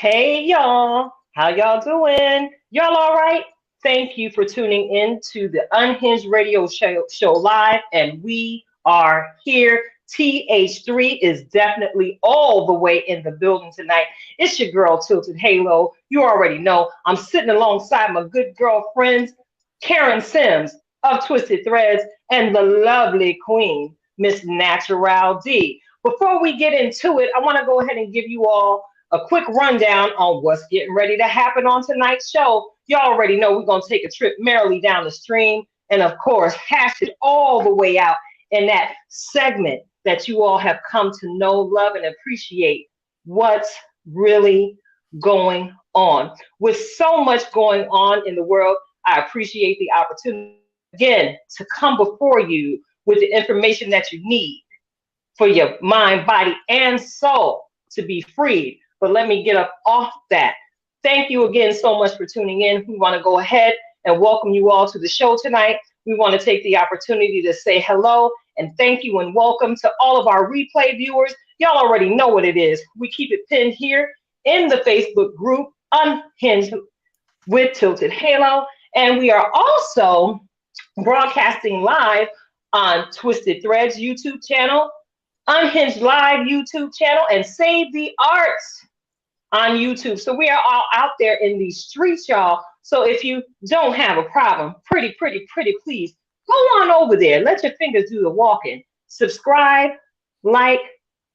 Hey y'all, how y'all doing? Y'all all right? Thank you for tuning in to the Unhinged Radio Show Live, and we are here. TH3 is definitely all the way in the building tonight. It's your girl, Tilted Halo. You already know I'm sitting alongside my good girlfriends, Karen Sims of Twisted Threads, and the lovely queen, Miss Natural D. Before we get into it, I want to go ahead and give you all a quick rundown on what's getting ready to happen on tonight's show. You already know we're going to take a trip merrily down the stream and, of course, hash it all the way out in that segment that you all have come to know, love, and appreciate what's really going on. With so much going on in the world, I appreciate the opportunity again to come before you with the information that you need for your mind, body, and soul to be freed. But let me get up off that. Thank you again so much for tuning in. We want to go ahead and welcome you all to the show tonight. We want to take the opportunity to say hello and thank you and welcome to all of our replay viewers. Y'all already know what it is. We keep it pinned here in the Facebook group, Unhinged with Tilted Halo. And we are also broadcasting live on Twisted Threads YouTube channel, Unhinged Live YouTube channel, and Save the Arts on YouTube. So we are all out there in these streets, y'all. So if you don't have a problem, pretty please go on over there. Let your fingers do the walking. Subscribe, like,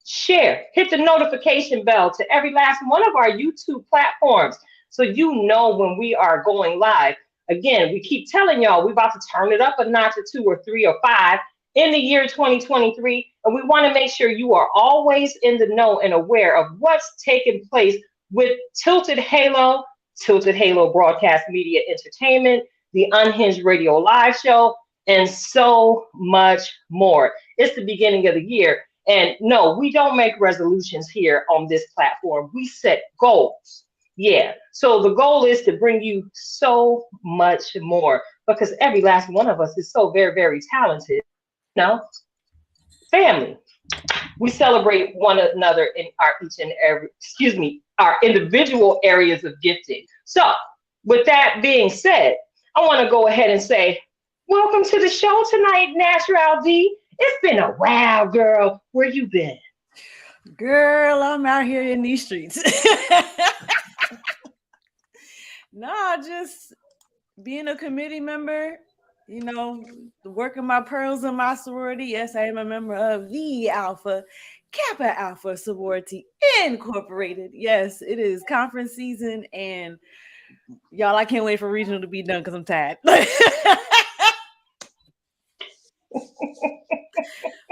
share. Hit the notification bell to every last one of our YouTube platforms so you know when we are going live. Again, we keep telling y'all we're about to turn it up a notch or two or three or five in the year 2023, and we want to make sure you are always in the know and aware of what's taking place with Tilted Halo Broadcast Media Entertainment, the Unhinged Radio Live Show, and so much more. It's the beginning of the year, and no, we don't make resolutions here on this platform. We set goals. Yeah, so the goal is to bring you so much more because every last one of us is so very talented. No, family. We celebrate one another in our each and every, our individual areas of gifting. So, with that being said, I want to go ahead and say, welcome to the show tonight, Natural D. It's been a while, girl. Where you been? Girl, I'm out here in these streets. Nah, just being a committee member. You know, working my pearls in my sorority. Yes, I am a member of the Alpha Kappa Alpha Sorority Incorporated. Yes, it is conference season, and y'all, I can't wait for regional to be done because I'm tired. But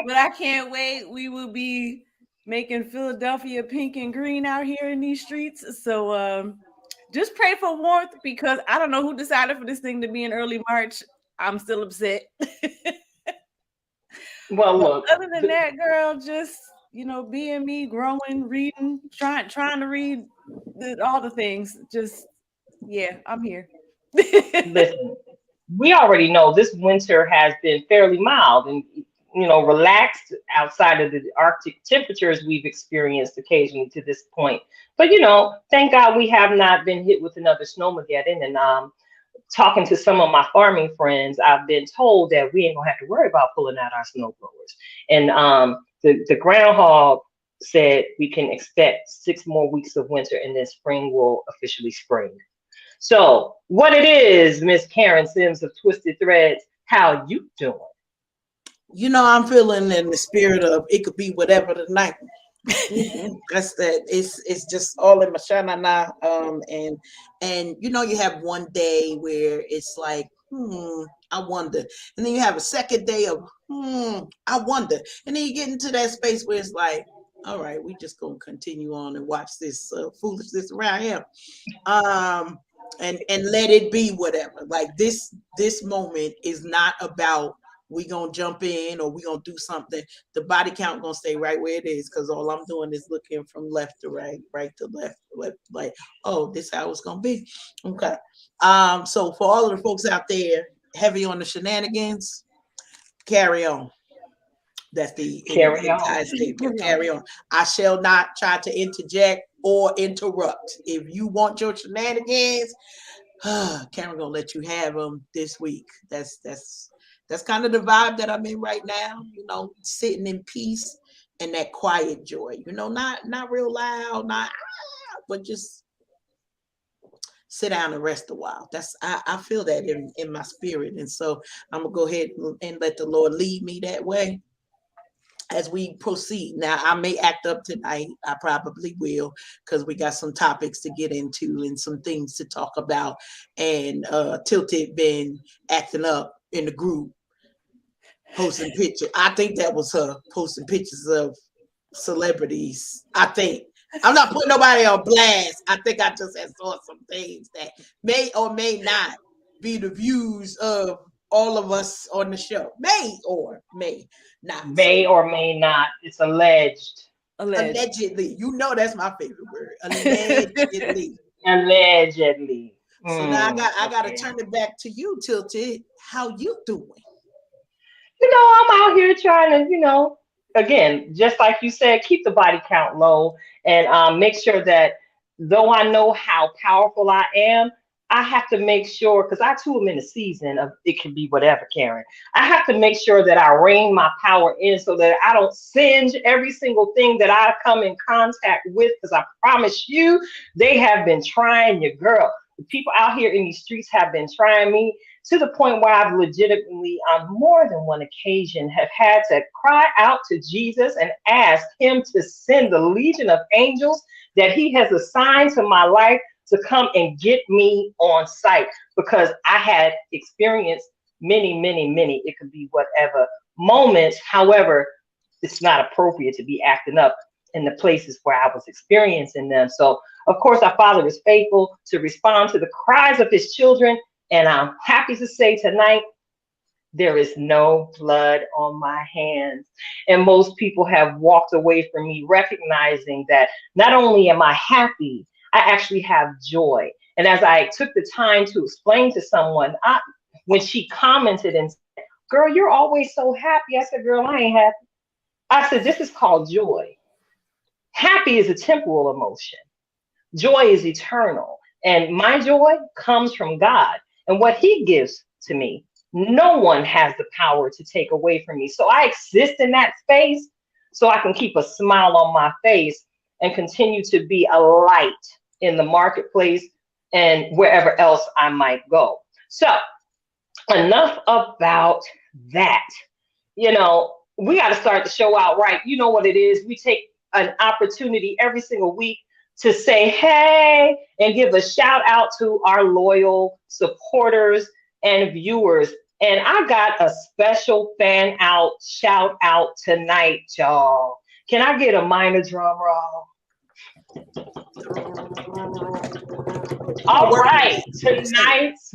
I can't wait. We will be making Philadelphia pink and green out here in these streets. So just pray for warmth because I don't know who decided for this thing to be in early March. I'm still upset. Well, look. Other than that, girl, just being me, growing, reading, trying to read all the things. Just I'm here. Listen, we already know this winter has been fairly mild and relaxed outside of the Arctic temperatures we've experienced occasionally to this point. But thank God we have not been hit with another snowmageddon. And talking to some of my farming friends, I've been told that we ain't gonna have to worry about pulling out our snow blowers. And the groundhog said we can expect 6 more weeks of winter and then spring will officially spring. So what it is, Miss Karen Sims of Twisted Threads, how you doing? I'm feeling in the spirit of it could be whatever tonight. That's that. It's just all in my shana now. And you have one day where it's like, I wonder, and then you have a second day of I wonder, and then you get into that space where it's like, all right, we just gonna continue on and watch this foolishness around here, and let it be whatever. Like this moment is not about we gonna jump in or we gonna do something. The body count gonna stay right where it is because all I'm doing is looking from left to right, right to left, like, oh, this how it's gonna be. Okay. So for all of the folks out there heavy on the shenanigans, carry on. That's the Carry on. entire statement. Carry on. I shall not try to interject or interrupt. If you want your shenanigans, Karen gonna let you have them this week. That's kind of the vibe that I'm in right now. You know, sitting in peace and that quiet joy. You know, not real loud, not but just sit down and rest a while. I feel that in my spirit, and so I'm gonna go ahead and let the Lord lead me that way as we proceed. Now, I may act up tonight. I probably will, because we got some topics to get into and some things to talk about. And Tilted been acting up in the group, posting pictures. I think that was her posting pictures of celebrities. I think. I'm not putting nobody on blast. I think I just had saw some things that may or may not be the views of all of us on the show. May or may not. May or may not. It's alleged. Allegedly. You know that's my favorite word. Allegedly. Allegedly. So now I gotta turn it back to you, Tilted. How you doing? You know, I'm out here trying to, again, just like you said, keep the body count low and make sure that though I know how powerful I am, I have to make sure, because I too am in a season of it can be whatever, Karen. I have to make sure that I rein my power in so that I don't singe every single thing that I come in contact with, because I promise you, they have been trying your girl. The people out here in these streets have been trying me to the point where I've legitimately, on more than one occasion, have had to cry out to Jesus and ask him to send the legion of angels that he has assigned to my life to come and get me on site, because I had experienced many, it could be whatever moments. However, it's not appropriate to be acting up in the places where I was experiencing them. So, of course, our Father is faithful to respond to the cries of his children. And I'm happy to say tonight, there is no blood on my hands. And most people have walked away from me recognizing that not only am I happy, I actually have joy. And as I took the time to explain to someone, when she commented and said, "Girl, you're always so happy," I said, "Girl, I ain't happy." I said, "This is called joy. Happy is a temporal emotion. Joy is eternal. And my joy comes from God and what he gives to me. No one has the power to take away from me. So I exist in that space so I can keep a smile on my face and continue to be a light in the marketplace and wherever else I might go." So enough about that. We got to start the show out right. You know what it is. We take an opportunity every single week to say hey and give a shout out to our loyal supporters and viewers. And I got a special fan out shout out tonight, y'all. Can I get a minor drum roll? All right, tonight's,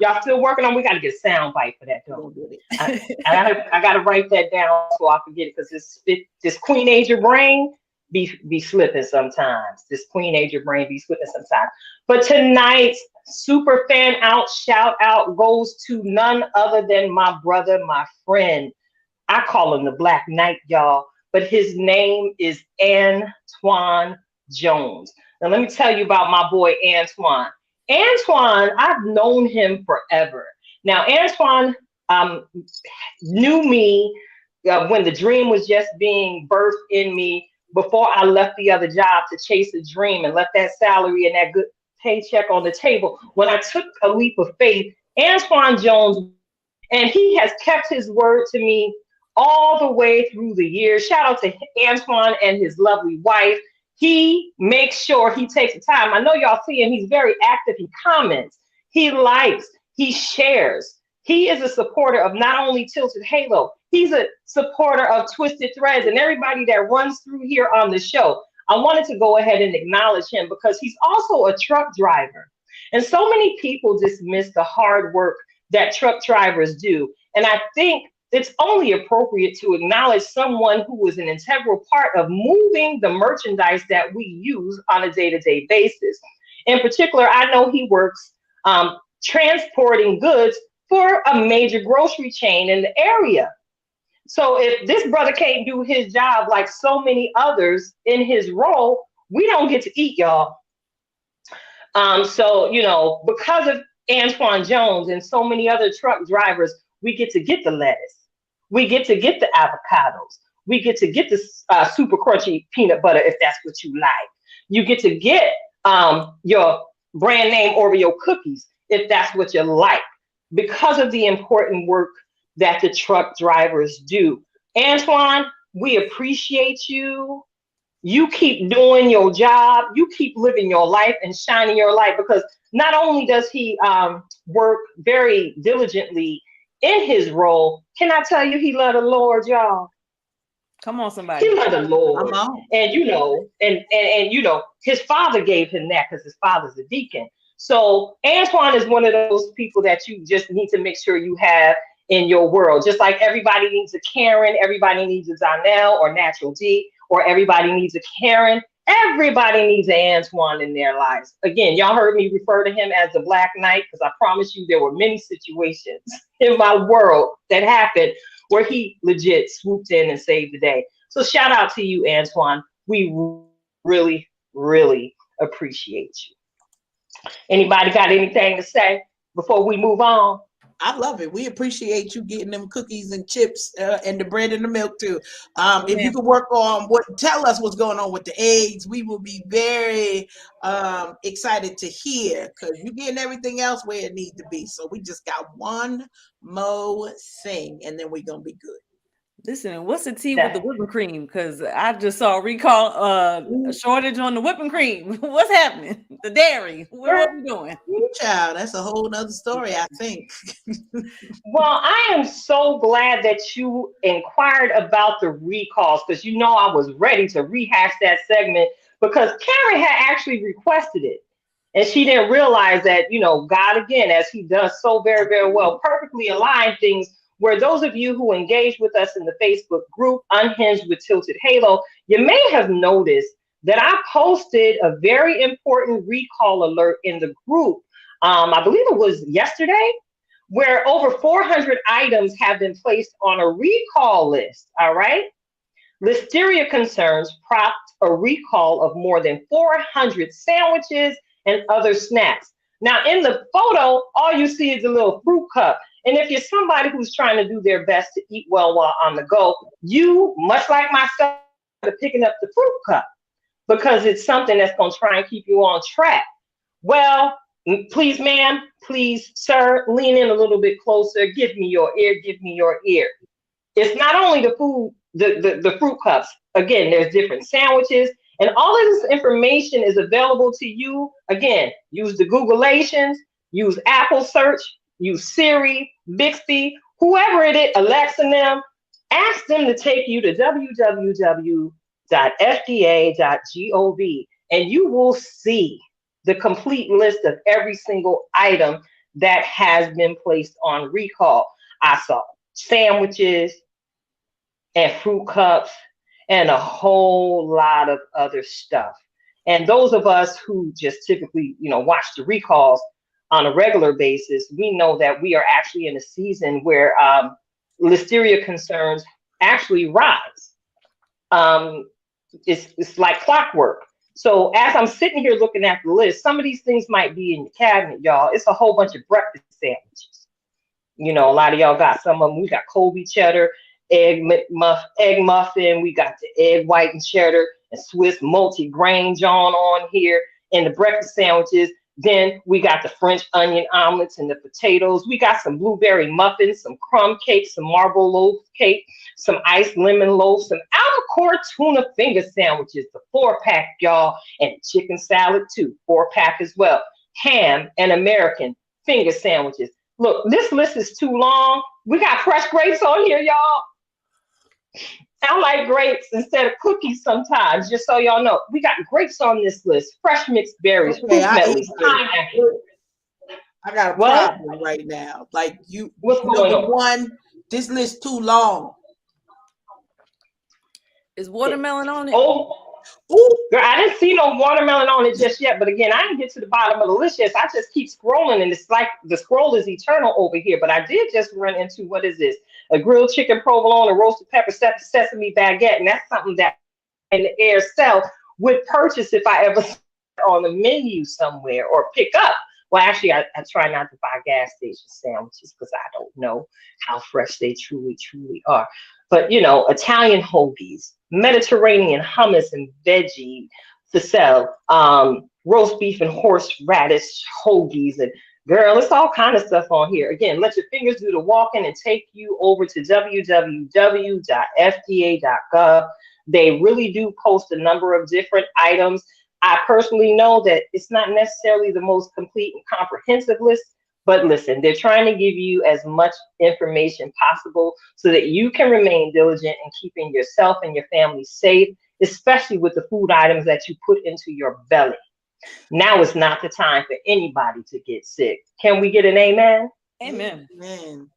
y'all still working on? We got to get a sound bite for that, though. I got to write that down so I forget it, because this Queen Asia brain be slipping sometimes. This Queen Asia brain be slipping sometimes. But tonight's super fan out shout out goes to none other than my brother, my friend. I call him the Black Knight, y'all, but his name is Antoine Jones. Now, let me tell you about my boy, Antoine. Antoine, I've known him forever. Now, Antoine knew me when the dream was just being birthed in me, before I left the other job to chase a dream and left that salary and that good paycheck on the table. When I took a leap of faith, Antoine Jones, and he has kept his word to me all the way through the years. Shout out to Antoine and his lovely wife. He makes sure he takes the time. I know y'all see him. He's very active. He comments, he likes, he shares. He is a supporter of not only Tilted Halo, he's a supporter of Twisted Threads and everybody that runs through here on the show. I wanted to go ahead and acknowledge him because he's also a truck driver. And so many people dismiss the hard work that truck drivers do. And I think it's only appropriate to acknowledge someone who is an integral part of moving the merchandise that we use on a day-to-day basis. In particular, I know he works transporting goods for a major grocery chain in the area. So if this brother can't do his job like so many others in his role, we don't get to eat, y'all. So, because of Antoine Jones and so many other truck drivers, we get to get the lettuce. We get to get the avocados. We get to get the super crunchy peanut butter if that's what you like. You get to get your brand name Oreo cookies if that's what you like, because of the important work that the truck drivers do. Antoine, we appreciate you. You keep doing your job. You keep living your life and shining your light, because not only does he work very diligently in his role, can I tell you, he loved the Lord, y'all. Come on, somebody. He loved the Lord. Come on. And his father gave him that because his father's a deacon. So Antoine is one of those people that you just need to make sure you have in your world. Just like everybody needs a Karen, everybody needs a Zanelle or Natural D, or everybody needs a Karen. Everybody needs an Antoine in their lives. Again, y'all heard me refer to him as the Black Knight, because I promise you there were many situations in my world that happened where he legit swooped in and saved the day. So shout out to you, Antoine. We really, really appreciate you. Anybody got anything to say before we move on? I love it. We appreciate you getting them cookies and chips and the bread and the milk too. If you could work on tell us what's going on with the eggs, we will be very excited to hear, because you're getting everything else where it needs to be. So we just got one more thing, and then we're gonna be good. Listen, what's the tea with the whipping cream? Because I just saw a recall a shortage on the whipping cream. What's happening? The dairy. What are we doing? Child, that's a whole nother story, I think. Well, I am so glad that you inquired about the recalls, because I was ready to rehash that segment, because Karen had actually requested it. And she didn't realize that, God, again, as he does so very, very well, perfectly aligned things, where those of you who engage with us in the Facebook group, Unhinged with Tilted Halo, you may have noticed that I posted a very important recall alert in the group. I believe it was yesterday, where over 400 items have been placed on a recall list. All right. Listeria concerns prompted a recall of more than 400 sandwiches and other snacks. Now, in the photo, all you see is a little fruit cup. And if you're somebody who's trying to do their best to eat well while on the go, you, much like myself, are picking up the fruit cup, because it's something that's going to try and keep you on track. Well, please, ma'am, please, sir, lean in a little bit closer. Give me your ear. Give me your ear. It's not only the food, the fruit cups. Again, there's different sandwiches. And all of this information is available to you. Again, use the Googleations, use Apple search, use Siri, Bixby, whoever it is, Alexa them, ask them to take you to www.fda.gov, and you will see the complete list of every single item that has been placed on recall. I saw sandwiches and fruit cups and a whole lot of other stuff. And those of us who just typically, watch the recalls on a regular basis, we know that we are actually in a season where listeria concerns actually rise. It's like clockwork. So as I'm sitting here looking at the list, some of these things might be in your cabinet, y'all. It's a whole bunch of breakfast sandwiches. A lot of y'all got some of them. We got Colby cheddar, egg muffin. We got the egg white and cheddar and Swiss multi-grain John on here, and the breakfast sandwiches. Then we got the French onion omelets and the potatoes. We got some blueberry muffins, some crumb cake, some marble loaf cake, some iced lemon loaf, some albacore tuna finger sandwiches, the 4-pack, y'all, and chicken salad too, 4-pack as well. Ham and American finger sandwiches. Look, this list is too long. We got fresh grapes on here, y'all. I like grapes instead of cookies sometimes, just so y'all know. We got grapes on this list, fresh mixed berries, fruit medleys, pineapple. I got a problem right now. Like what's going on? One, this list too long. Is watermelon on it? Girl, I didn't see no watermelon on it just yet. But again, I didn't get to the bottom of the list yet. So I just keep scrolling, and it's like the scroll is eternal over here. But I did just run into, what is this? A grilled chicken provolone, a roasted pepper sesame baguette. And that's something that in the air sell would purchase if I ever on the menu somewhere or pick up. Well, actually, I try not to buy gas station sandwiches because I don't know how fresh they truly are. But, Italian hoagies, Mediterranean hummus and veggie sell, roast beef and horseradish hoagies, and girl, it's all kind of stuff on here. Again, let your fingers do the walking and take you over to www.fda.gov. They really do post a number of different items. I personally know that it's not necessarily the most complete and comprehensive list, but listen, they're trying to give you as much information possible so that you can remain diligent in keeping yourself and your family safe, especially with the food items that you put into your belly. Now is not the time for anybody to get sick. Can we get an amen? Amen. Amen.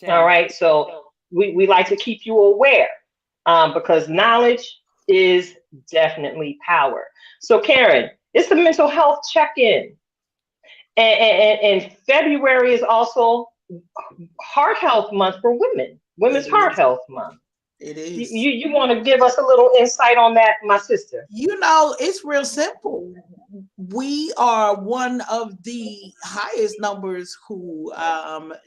All right. So we like to keep you aware because knowledge is definitely power. So Karen, it's the mental health check-in. And February is also Heart Health Month for women, Women's Heart Health Month. It is. You want to give us a little insight on that, my sister? It's real simple. We are one of the highest numbers who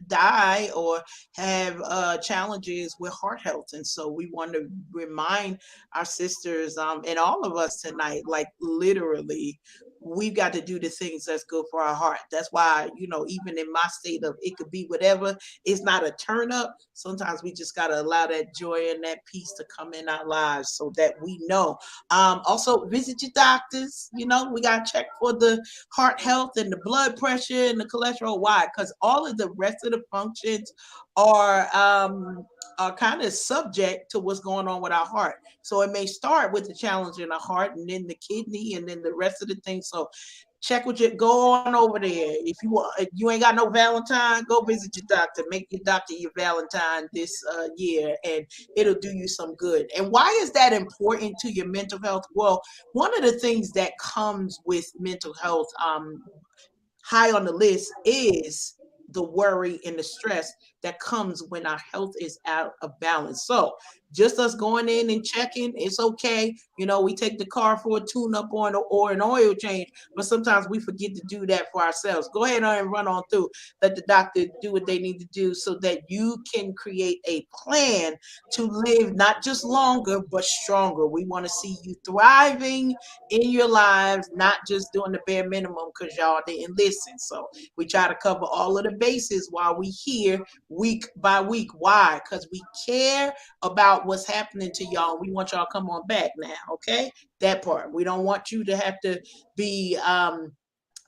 die or have challenges with heart health. And so we want to remind our sisters and all of us tonight, like literally, we've got to do the things that's good for our heart. That's why, even in my state of it could be whatever, it's not a turn up. Sometimes we just got to allow that joy and that peace to come in our lives so that we know. Also, visit your doctors. We got to check for the heart health and the blood pressure and the cholesterol. Why? Because all of the rest of the functions are kind of subject to what's going on with our heart. So it may start with the challenge in the heart and then the kidney and then the rest of the things. So go on over there. If you ain't got no Valentine, go visit your doctor. Make your doctor your Valentine this year, and it'll do you some good. And why is that important to your mental health? Well, one of the things that comes with mental health, high on the list, is the worry and the stress that comes when our health is out of balance. So just us going in and checking, it's okay. We take the car for a tune-up or an oil change, but sometimes we forget to do that for ourselves. Go ahead and run on through. Let the doctor do what they need to do so that you can create a plan to live not just longer, but stronger. We want to see you thriving in your lives, not just doing the bare minimum because y'all didn't listen. So we try to cover all of the bases while we here week by week. Why? Because we care about what's happening to y'all. We want y'all to come on back now, okay? That part. We don't want you to have to be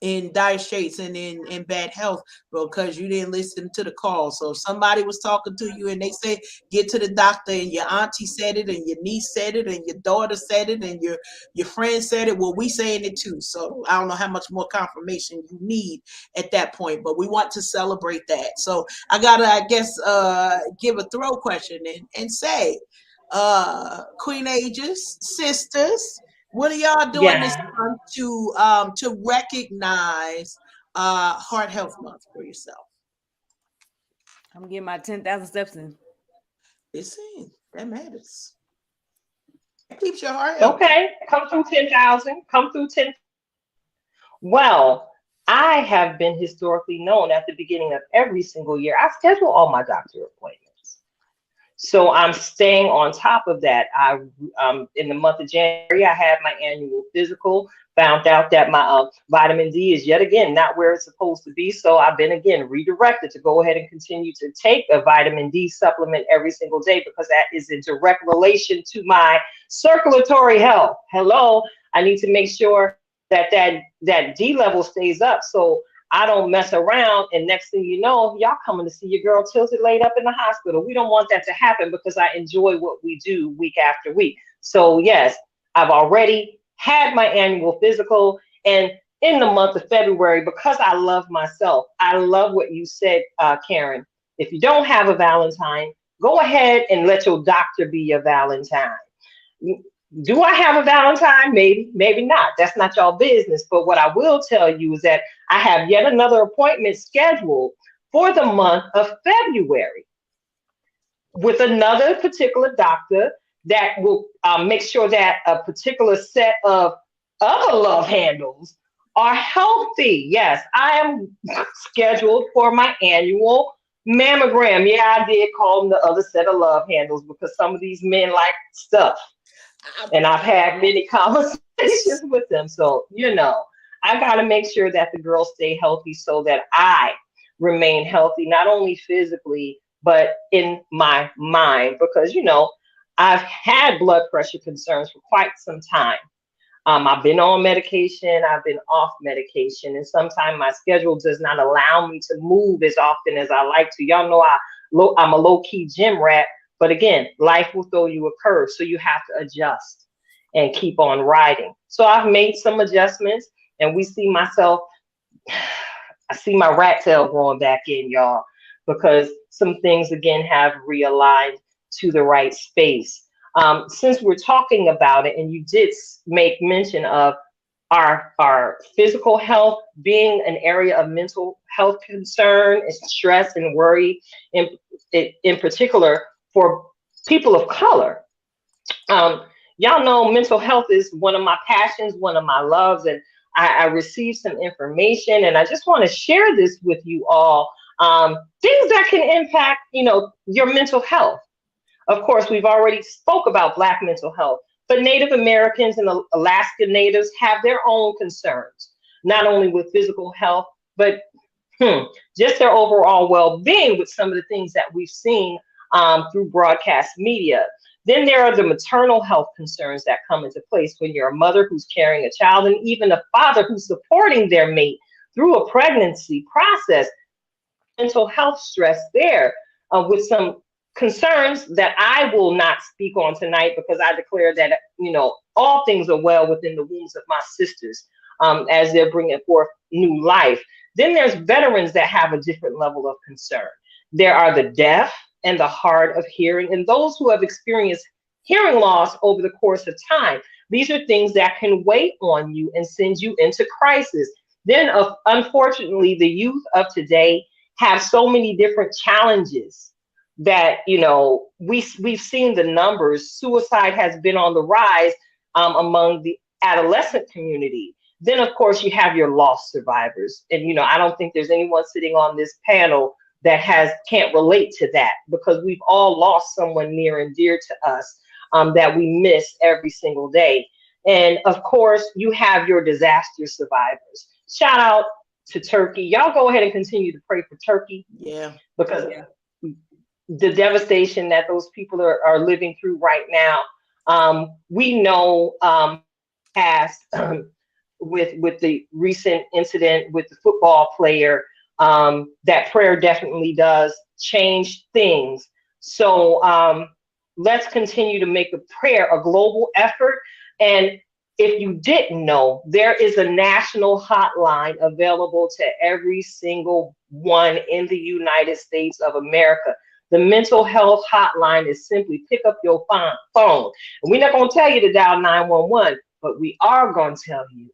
in dire straits and in bad health because you didn't listen to the call. So if somebody was talking to you and they say get to the doctor and your auntie said it and your niece said it and your daughter said it and your friend said it, well, we saying it too. So I don't know how much more confirmation you need at that point, but we want to celebrate that. So I gotta, I guess, give a throw question and say, Queen Ages, sisters, what are y'all doing this month to recognize Heart Health Month for yourself? I'm getting my 10,000 steps in. Listen, that matters. It keeps your heart healthy. Okay, come through 10,000. Come through 10. Well, I have been historically known at the beginning of every single year. I schedule all my doctor appointments. So I'm staying on top of that. In the month of January, I had my annual physical, found out that my vitamin D is yet again not where it's supposed to be. So I've been again redirected to go ahead and continue to take a vitamin D supplement every single day because that is in direct relation to my circulatory health. Hello, I need to make sure that D level stays up. So I don't mess around, and next thing you know, y'all coming to see your girl tilted laid up in the hospital. We don't want that to happen because I enjoy what we do week after week. So yes, I've already had my annual physical, and in the month of February, because I love myself, I love what you said, Karen. If you don't have a Valentine, go ahead and let your doctor be your Valentine. Do I have a Valentine? Maybe, maybe not. That's not y'all business. But what I will tell you is that I have yet another appointment scheduled for the month of February with another particular doctor that will make sure that a particular set of other love handles are healthy. Yes, I am scheduled for my annual mammogram. Yeah, I did call them the other set of love handles because some of these men like stuff. And I've had many conversations with them. So, I got to make sure that the girls stay healthy so that I remain healthy, not only physically, but in my mind. Because, I've had blood pressure concerns for quite some time. I've been on medication, I've been off medication, and sometimes my schedule does not allow me to move as often as I like to. Y'all know I'm a low key gym rat, but again, life will throw you a curve, so you have to adjust and keep on riding. So I've made some adjustments, and we see myself. I see my rat tail growing back in, y'all, because some things again have realigned to the right space. Since we're talking about it, and you did make mention of our physical health being an area of mental health concern and stress and worry, in particular for people of color. Y'all know mental health is one of my passions, one of my loves, and I received some information, and I just want to share this with you all. Things that can impact, your mental health. Of course, we've already spoke about Black mental health, but Native Americans and Alaska Natives have their own concerns, not only with physical health, but just their overall well-being with some of the things that we've seen through broadcast media. Then there are the maternal health concerns that come into place when you're a mother who's carrying a child, and even a father who's supporting their mate through a pregnancy process. Mental health stress there with some concerns that I will not speak on tonight because I declare that, all things are well within the wombs of my sisters as they're bringing forth new life. Then there's veterans that have a different level of concern. There are the deaf and the hard of hearing, and those who have experienced hearing loss over the course of time. These are things that can weigh on you and send you into crisis. Then, unfortunately, the youth of today have so many different challenges that, we've seen the numbers. Suicide has been on the rise among the adolescent community. Then, of course, you have your lost survivors. And, I don't think there's anyone sitting on this panel that can't relate to that, because we've all lost someone near and dear to us that we miss every single day. And of course, you have your disaster survivors. Shout out to Turkey. Y'all go ahead and continue to pray for Turkey. Yeah. Because the devastation that those people are living through right now, we know past with the recent incident with the football player, that prayer definitely does change things. So let's continue to make a prayer a global effort. And if you didn't know, there is a national hotline available to every single one in the United States of America. The mental health hotline is simply pick up your phone. And we're not going to tell you to dial 911, but we are going to tell you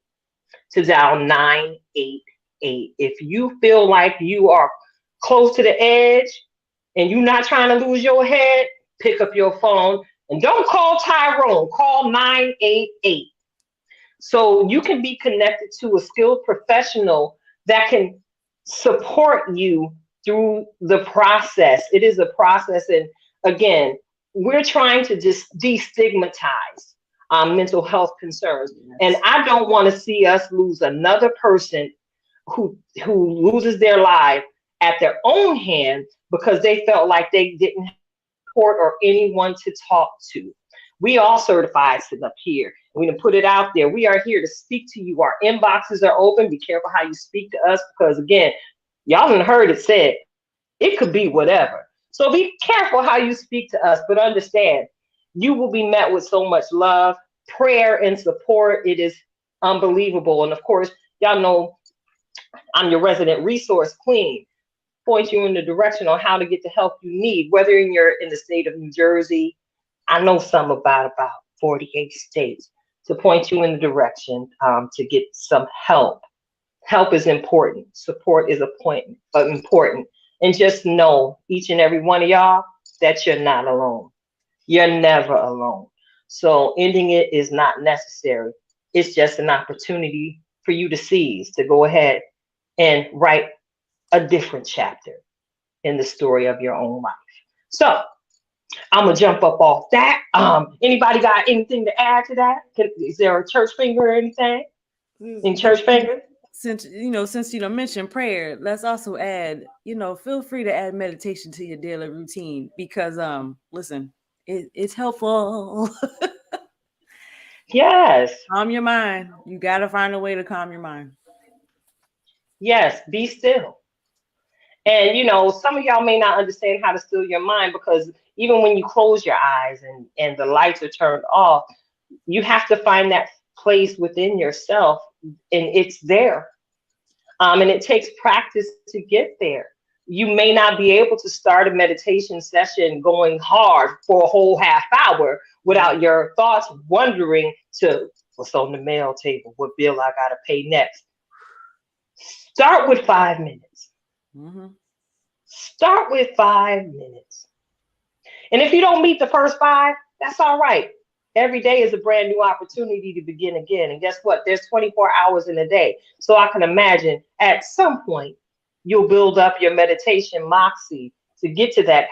to dial 988. If you feel like you are close to the edge and you're not trying to lose your head, pick up your phone and don't call Tyrone, call 988. So you can be connected to a skilled professional that can support you through the process. It is a process. And again, we're trying to just destigmatize mental health concerns. Yes. And I don't want to see us lose another person who loses their life at their own hand because they felt like they didn't have support or anyone to talk to. We all certified sitting up here. We can put it out there. We are here to speak to you. Our inboxes are open. Be careful how you speak to us because, again, y'all haven't heard it said. It could be whatever. So be careful how you speak to us, but understand you will be met with so much love, prayer, and support. It is unbelievable. And of course, y'all know I'm your resident resource queen. Point you in the direction on how to get the help you need, whether you're in the state of New Jersey. I know some about 48 states to point you in the direction to get some help. Help is important. Support is important. And just know, each and every one of y'all, that you're not alone. You're never alone. So ending it is not necessary. It's just an opportunity for you to seize, to go ahead and write a different chapter in the story of your own life. So I'm gonna jump up off that. Anybody got anything to add to that? Is there a church finger or anything? Any church finger? Since you don't mention prayer, let's also add, feel free to add meditation to your daily routine because listen, it's helpful. Yes. Calm your mind. You gotta find a way to calm your mind. Yes. Be still. And some of y'all may not understand how to still your mind because even when you close your eyes and the lights are turned off, you have to find that place within yourself, and it's there. And it takes practice to get there. You may not be able to start a meditation session going hard for a whole half hour without your thoughts wandering to what's on the mail table, what bill I got to pay next. Start with 5 minutes. Mm-hmm. Start with 5 minutes. And if you don't meet the first five, that's all right. Every day is a brand new opportunity to begin again. And guess what? There's 24 hours in a day. So I can imagine at some point you'll build up your meditation moxie to get to that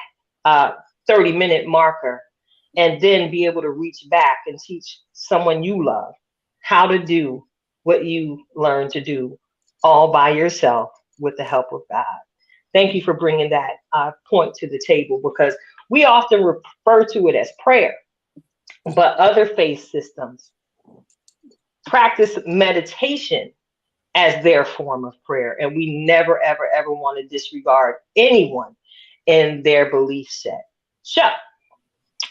30-minute marker and then be able to reach back and teach someone you love how to do what you learned to do all by yourself with the help of God. Thank you for bringing that point to the table because we often refer to it as prayer, but other faith systems practice meditation as their form of prayer. And we never, ever, ever want to disregard anyone in their belief set. So,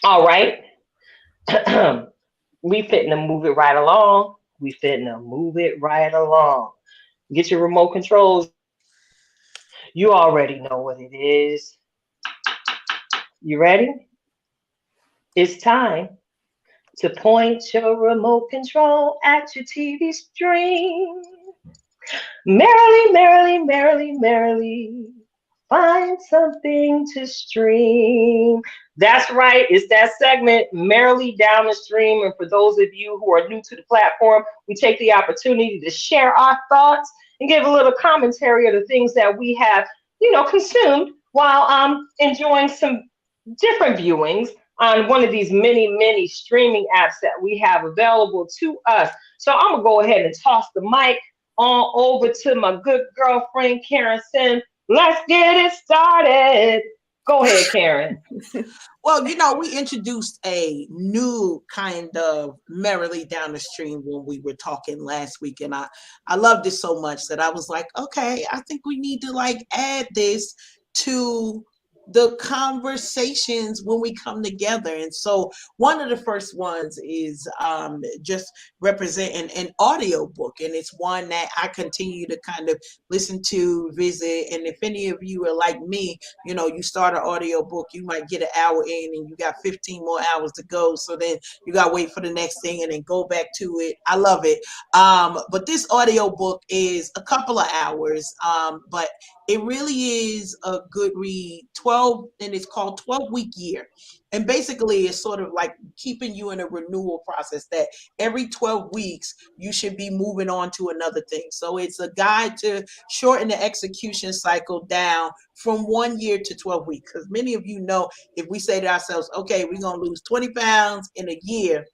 all right. We fitting to move it right along. We fitting to move it right along. Get your remote controls ready. You already know what it is. You ready? It's time to point your remote control at your TV screen. Merrily, merrily, merrily, merrily, find something to stream. That's right, it's that segment, Merrily Down the Stream. And for those of you who are new to the platform, we take the opportunity to share our thoughts and give a little commentary of the things that we have, consumed while enjoying some different viewings on one of these many, many streaming apps that we have available to us. So I'm gonna go ahead and toss the mic on over to my good girlfriend Karen Sim. Let's get it started. Go ahead, Karen. Well, we introduced a new kind of merrily down the stream when we were talking last week, and I loved it so much that I was like, okay, I think we need to like add this to the conversations when we come together. And so one of the first ones is just representing an audio book, and it's one that I continue to kind of listen to, visit. And if any of you are like me, you start an audio book, you might get an hour in and you got 15 more hours to go. So then you got to wait for the next thing and then go back to it. I love it. But this audio book is a couple of hours, but it really is a good read. 12, and it's called 12-week year. And basically it's sort of like keeping you in a renewal process that every 12 weeks you should be moving on to another thing. So it's a guide to shorten the execution cycle down from 1 year to 12 weeks. Because many of you know, if we say to ourselves, okay, we're going to lose 20 pounds in a year,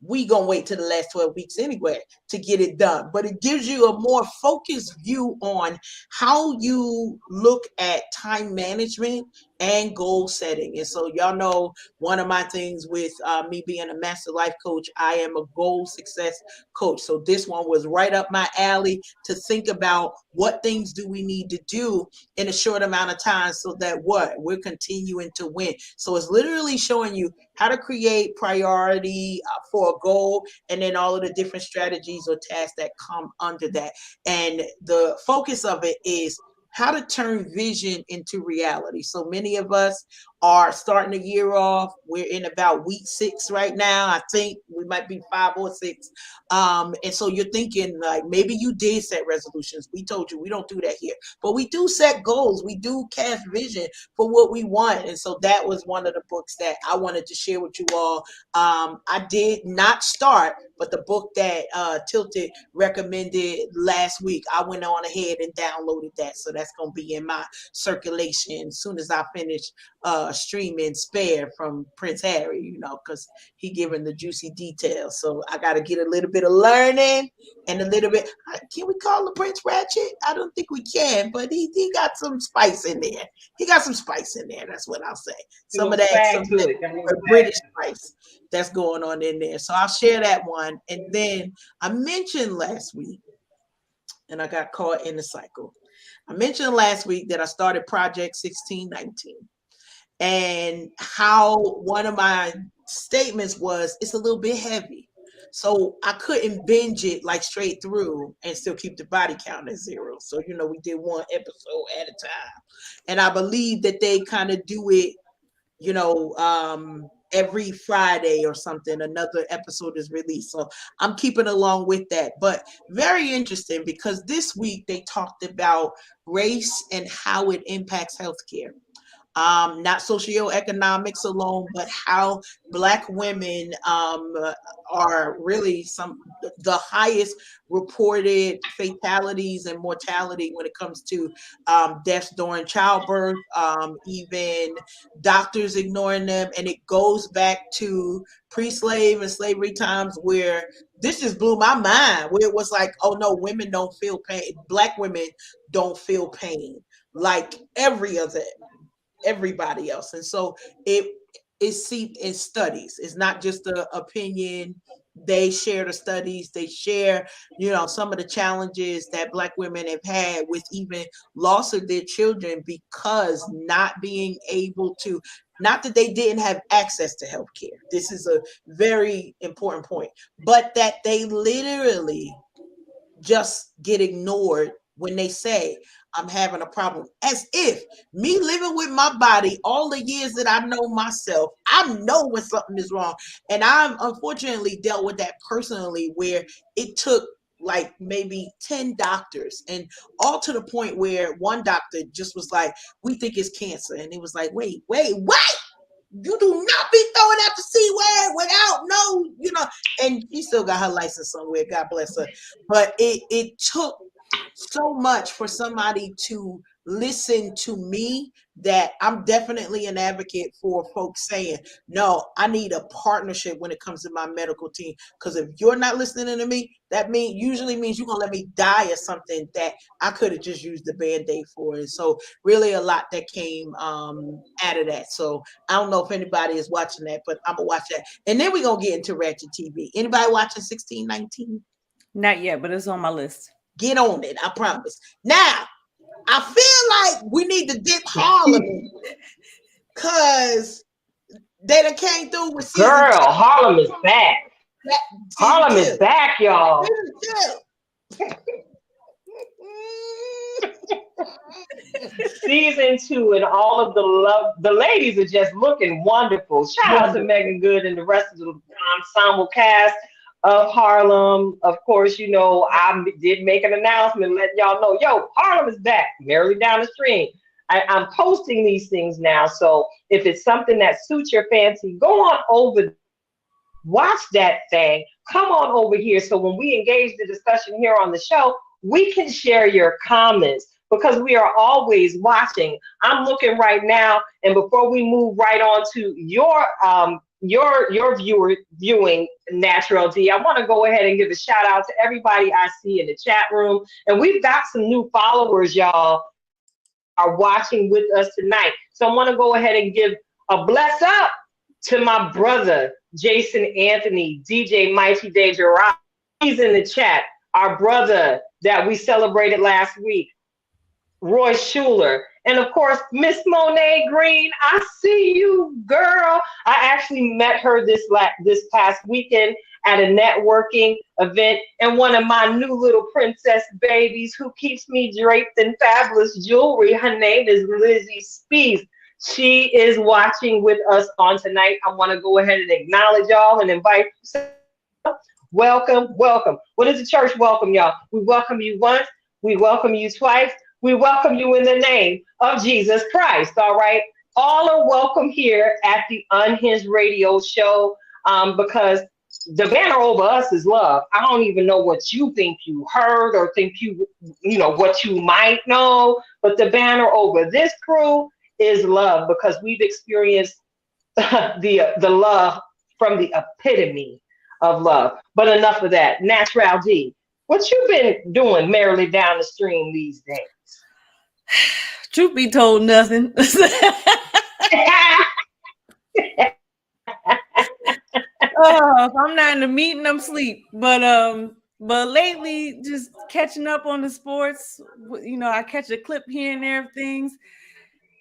we gonna wait till the last 12 weeks anyway to get it done. But it gives you a more focused view on how you look at time management and goal setting. And so y'all know one of my things with me being a master life coach, I am a goal success coach. So this one was right up my alley to think about what things do we need to do in a short amount of time so that we're continuing to win. So it's literally showing you how to create priority for a goal, and then all of the different strategies or tasks that come under that. And the focus of it is how to turn vision into reality. So many of us are starting the year off. We're in about week 6 right now. I think we might be 5 or 6. And so you're thinking like maybe you did set resolutions. We told you we don't do that here, but we do set goals. We do cast vision for what we want. And so that was one of the books that I wanted to share with you all. I did not start, but the book that Tilted recommended last week, I went on ahead and downloaded that. So that's going to be in my circulation as soon as I finish streaming Spare from Prince Harry, you know, because he giving the juicy details. So I got to get a little bit of learning and a little bit. Can we call the Prince Ratchet? I don't think we can, but he got some spice in there. He got some spice in there. That's what I'll say. Some of that British spice that's going on in there. So I'll share that one. And then I mentioned last week, and I got caught in the cycle. I mentioned last week that I started Project 1619. And how one of my statements was, it's a little bit heavy. So I couldn't binge it like straight through and still keep the body count at 0. So, you know, we did one episode at a time. And I believe that they kind of do it, you know, every Friday or something, another episode is released. So I'm keeping along with that. But very interesting because this week they talked about race and how it impacts healthcare. Not socioeconomics alone, but how Black women are really the highest reported fatalities and mortality when it comes to deaths during childbirth, even doctors ignoring them. And it goes back to pre-slave and slavery times where this just blew my mind, where it was like, oh no, women don't feel pain. Black women don't feel pain like everybody else. And so it is seen in studies. It's not just an opinion. They share the studies. They share, you know, some of the challenges that Black women have had with even loss of their children because not being able to, not that they didn't have access to health care. This is a very important point, but that they literally just get ignored when they say, I'm having a problem, as if me living with my body all the years that I know myself, I know when something is wrong. And I've unfortunately dealt with that personally, where it took like maybe 10 doctors, and all to the point where one doctor just was like, we think it's cancer. And it was like, wait, you do not be throwing out the C word without no, you know, and she still got her license somewhere, God bless her. But it took so much for somebody to listen to me that I'm definitely an advocate for folks saying, no, I need a partnership when it comes to my medical team. Because if you're not listening to me, that usually means you're gonna let me die of something that I could have just used the Band-Aid for. And so really a lot that came out of that. So I don't know if anybody is watching that, but I'm gonna watch that. And then we're gonna get into Ratchet TV. Anybody watching 1619? Not yet, but it's on my list. Get on it, I promise. Now, I feel like we need to dip Harlem because they done came through with season 2. Harlem is back. Harlem is back, y'all. Season 2, and all of the ladies are just looking wonderful. Shout out to Megan Good and the rest of the ensemble cast of Harlem. Of course, you know, I did make an announcement letting y'all know, yo, Harlem is back, merrily down the stream. I'm posting these things now, so if it's something that suits your fancy, go on over, watch that thing, come on over here, so when we engage the discussion here on the show, we can share your comments, because we are always watching. I'm looking right now, and before we move right on to your viewing, Natural D, I want to go ahead and give a shout out to everybody I see in the chat room. And we've got some new followers, y'all, are watching with us tonight. So I want to go ahead and give a bless up to my brother, Jason Anthony, DJ Mighty Day Gerard. He's in the chat. Our brother that we celebrated last week, Roy Schuler. And of course, Miss Monet Green, I see you, girl. I actually met her this past weekend at a networking event, and one of my new little princess babies who keeps me draped in fabulous jewelry, her name is Lizzie Spees. She is watching with us on tonight. I want to go ahead and acknowledge y'all and invite you. Welcome, welcome. What is the church welcome, y'all? We welcome you once, we welcome you twice, we welcome you in the name of Jesus Christ. All right. All are welcome here at the Unhinged Radio Show, because the banner over us is love. I don't even know what you think you heard or think you know what you might know, but the banner over this crew is love, because we've experienced the love from the epitome of love. But enough of that. Natural D, what you been doing merrily down the stream these days? Truth be told, nothing. If I'm not in the meeting, I'm asleep. But lately, just catching up on the sports. You know, I catch a clip here and there of things,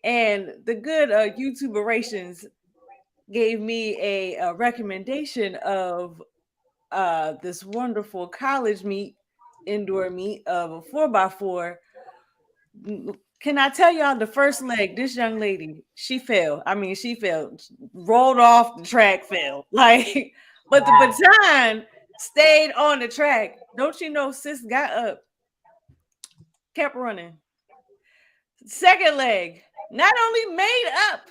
and the good YouTuberations gave me a recommendation of this wonderful college meet, indoor meet of a 4x4. Can I tell y'all the first leg? This young lady, she fell. I mean, she fell, rolled off the track, fell. Like, but the baton stayed on the track. Don't you know, sis got up, kept running. Second leg, not only made up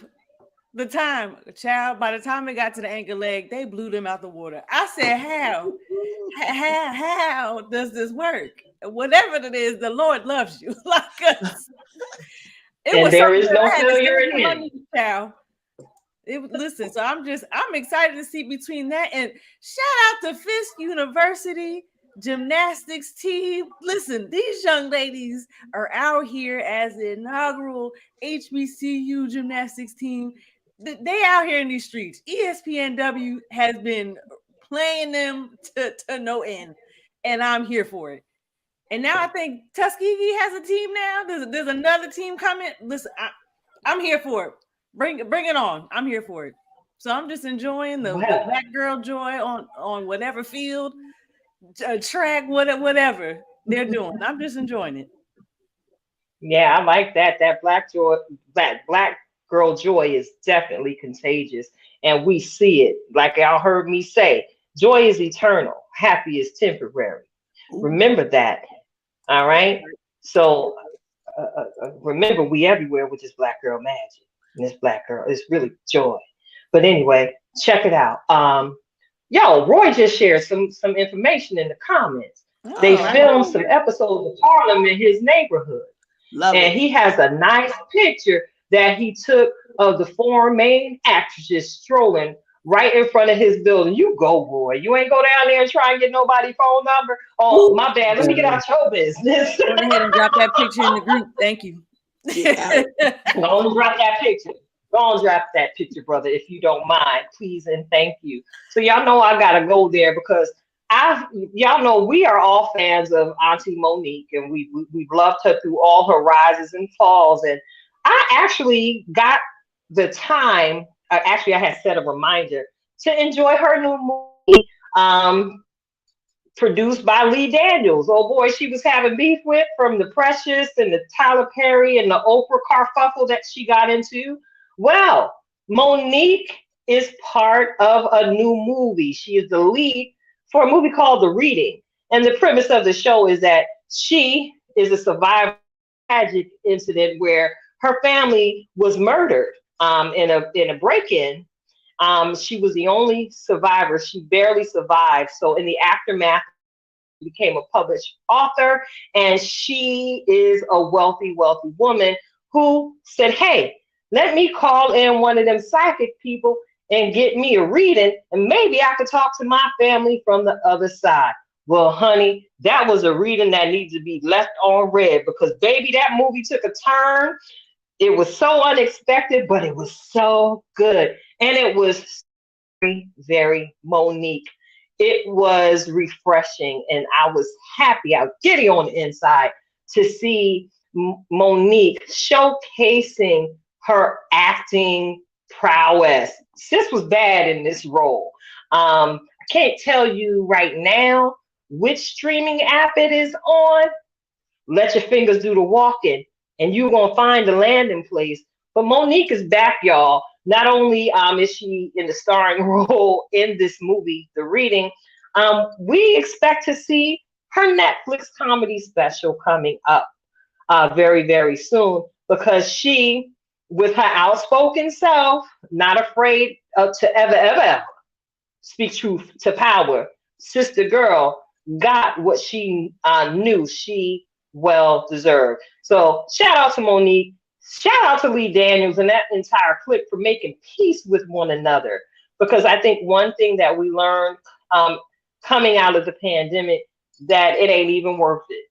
the time, child, by the time it got to the ankle leg, they blew them out the water. I said, how does this work? Whatever it is, the Lord loves you. Like us. It And was there something is that no I had to failure say in to my him. new child. Listen, so I'm excited to see between that, and shout out to Fisk University gymnastics team. Listen, these young ladies are out here as the inaugural HBCU gymnastics team. They out here in these streets. ESPNW has been playing them to no end, and I'm here for it. And now I think Tuskegee has a team now. There's another team coming. Listen, I'm here for it. Bring it on. I'm here for it. So I'm just enjoying the black girl joy on whatever field, track, whatever they're doing. I'm just enjoying it. Yeah, I like that. That black girl joy is definitely contagious, and we see it. Like y'all heard me say, joy is eternal, happy is temporary. Ooh. Remember that. All right. So remember, we everywhere with this black girl magic, and this black girl is really joy. But anyway, check it out. Yo, Roy just shared some information in the comments. They All right. filmed Oh, some episodes of Harlem in his neighborhood. Love And it. he has a nice picture that he took of the four main actresses strolling right in front of his building. You go, boy. You ain't go down there and try and get nobody's phone number. Oh, my bad. Let me get out your business. go ahead and drop that picture in the group. Thank you. Yeah. Go on, drop that picture. Go on, drop that picture, brother, if you don't mind, please and thank you. So y'all know I gotta go there because y'all know we are all fans of Auntie Monique, and we've loved her through all her rises and falls. And I actually got the time. Actually, I had set a reminder to enjoy her new movie, produced by Lee Daniels. Oh boy, she was having beef with, from the Precious and the Tyler Perry and the Oprah carfuffle that she got into. Well, Monique is part of a new movie. She is the lead for a movie called The Reading. And the premise of the show is that she is a survivor of a tragic incident where her family was murdered in a break-in. She was the only survivor. She barely survived. So in the aftermath, she became a published author, and she is a wealthy, wealthy woman who said, hey, let me call in one of them psychic people and get me a reading, and maybe I could talk to my family from the other side. Well, honey, that was a reading that needs to be left on red, because baby, that movie took a turn. It was so unexpected, but it was so good. And it was very, very Monique. It was refreshing, and I was happy. I was giddy on the inside to see Monique showcasing her acting prowess. Sis was bad in this role. I can't tell you right now which streaming app it is on. Let your fingers do the walking, and you're going to find the landing place. But Monique is back, y'all. Not only is she in the starring role in this movie, The Reading, we expect to see her Netflix comedy special coming up very, very soon because she, with her outspoken self, not afraid to ever speak truth to power, sister girl got what she knew she well deserved. So shout out to Monique. Shout out to Lee Daniels and that entire clique for making peace with one another. Because I think one thing that we learned coming out of the pandemic that it ain't even worth it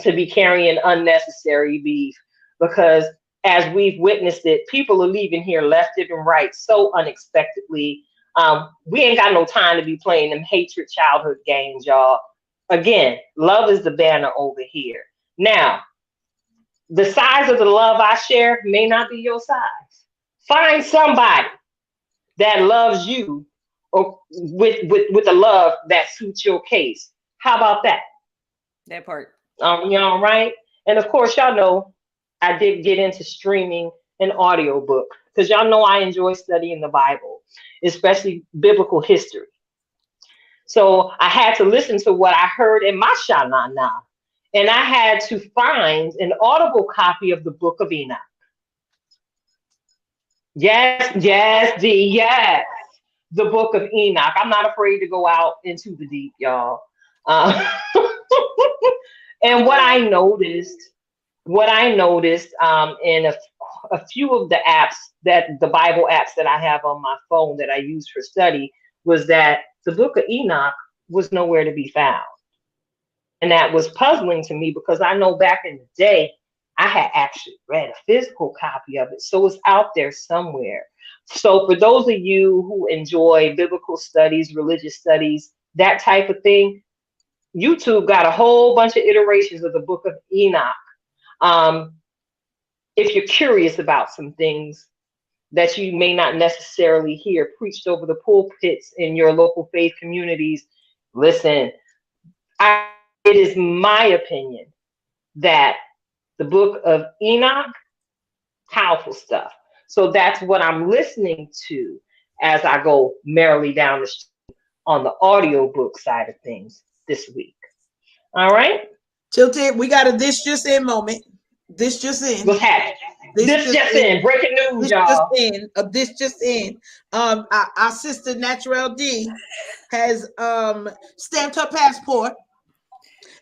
to be carrying unnecessary beef. Because as we've witnessed it, people are leaving here left and right so unexpectedly. We ain't got no time to be playing them hatred childhood games, y'all. Again, love is the banner over here. Now, the size of the love I share may not be your size. Find somebody that loves you or with a love that suits your case. How about that? That part. Y'all right? And of course, y'all know I did get into streaming an audiobook because y'all know I enjoy studying the Bible, especially biblical history. So I had to listen to what I heard in my shanana, and I had to find an audible copy of the Book of Enoch. Yes, yes, D, yes. The Book of Enoch. I'm not afraid to go out into the deep, y'all. Uh, and what I noticed in a few of the apps that the Bible apps that I have on my phone that I use for study was that the Book of Enoch was nowhere to be found. And that was puzzling to me because I know back in the day, I had actually read a physical copy of it. So it's out there somewhere. So for those of you who enjoy biblical studies, religious studies, that type of thing, YouTube got a whole bunch of iterations of the Book of Enoch. If you're curious about some things that you may not necessarily hear preached over the pulpits in your local faith communities, listen, it is my opinion that the Book of Enoch, powerful stuff. So that's what I'm listening to as I go merrily down the street on the audiobook side of things this week. All right? Tilted, we got a This Just In moment. This just in. What's happening? This just in. Breaking news, y'all. This just in. Our sister Natural D has stamped her passport,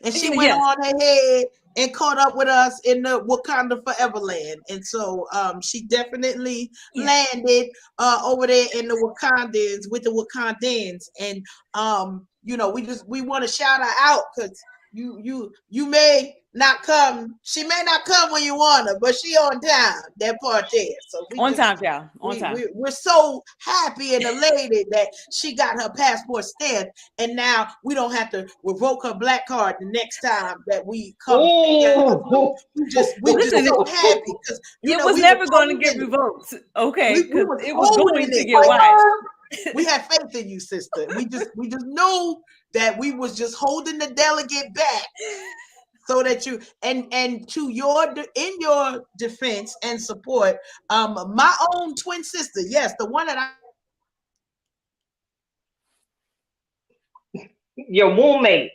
and she went on ahead and caught up with us in the Wakanda Forever land. And so she definitely landed over there in the Wakandans with the Wakandans. And we want to shout her out because you may not come. She may not come when you want her, but she on time. That part there. So on time, y'all. On time. We're so happy and elated that she got her passport stamped, and now we don't have to revoke her black card the next time that we come. We just so happy because it was never going to get revoked. Okay, because it was going to get watched. We had faith in you, sister. We just knew that we was just holding the delegate back so that you and to in your defense and support, my own twin sister, yes, the one that your womb mate.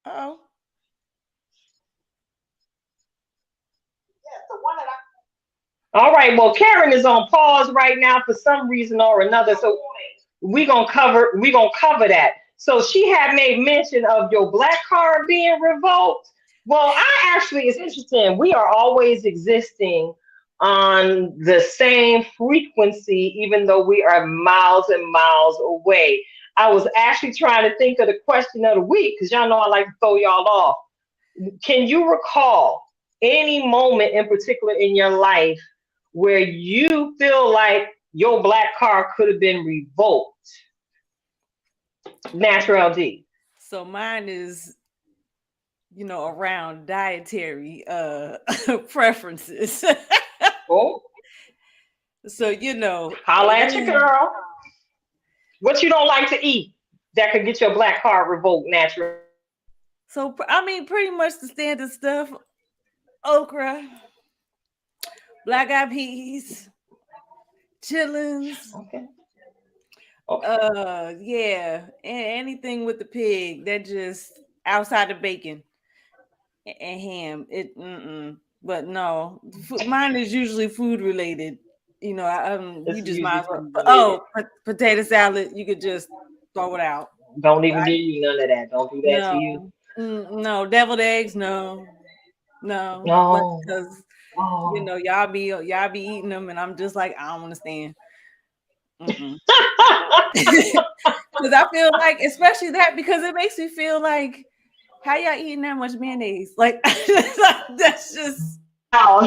Oh. Yes, the one that All right, well, Karen is on pause right now for some reason or another. So we're gonna cover that. So she had made mention of your black card being revoked. Well, it's interesting. We are always existing on the same frequency, even though we are miles and miles away. I was actually trying to think of the question of the week because y'all know I like to throw y'all off. Can you recall any moment in particular in your life where you feel like your black card could have been revoked? Natural D. So mine is, around dietary preferences. Oh. So, holla at your girl. What you don't like to eat that could get your black card revoked, Natural? So, pretty much the standard stuff. Okra, Black eyed peas, chitlins. Okay. Okay. Yeah, anything with the pig that just outside of bacon and ham. But no, mine is usually food related. You know, you It's just might usually as well. food related. Oh, potato salad, you could just throw it out. Don't even give you none of that. Don't do that to you. No, deviled eggs, no, but No. because Oh. y'all be eating them, and I'm just like I don't understand. Because I feel like, especially that, because it makes me feel like, how y'all eating that much mayonnaise? Like, that's just. Wow.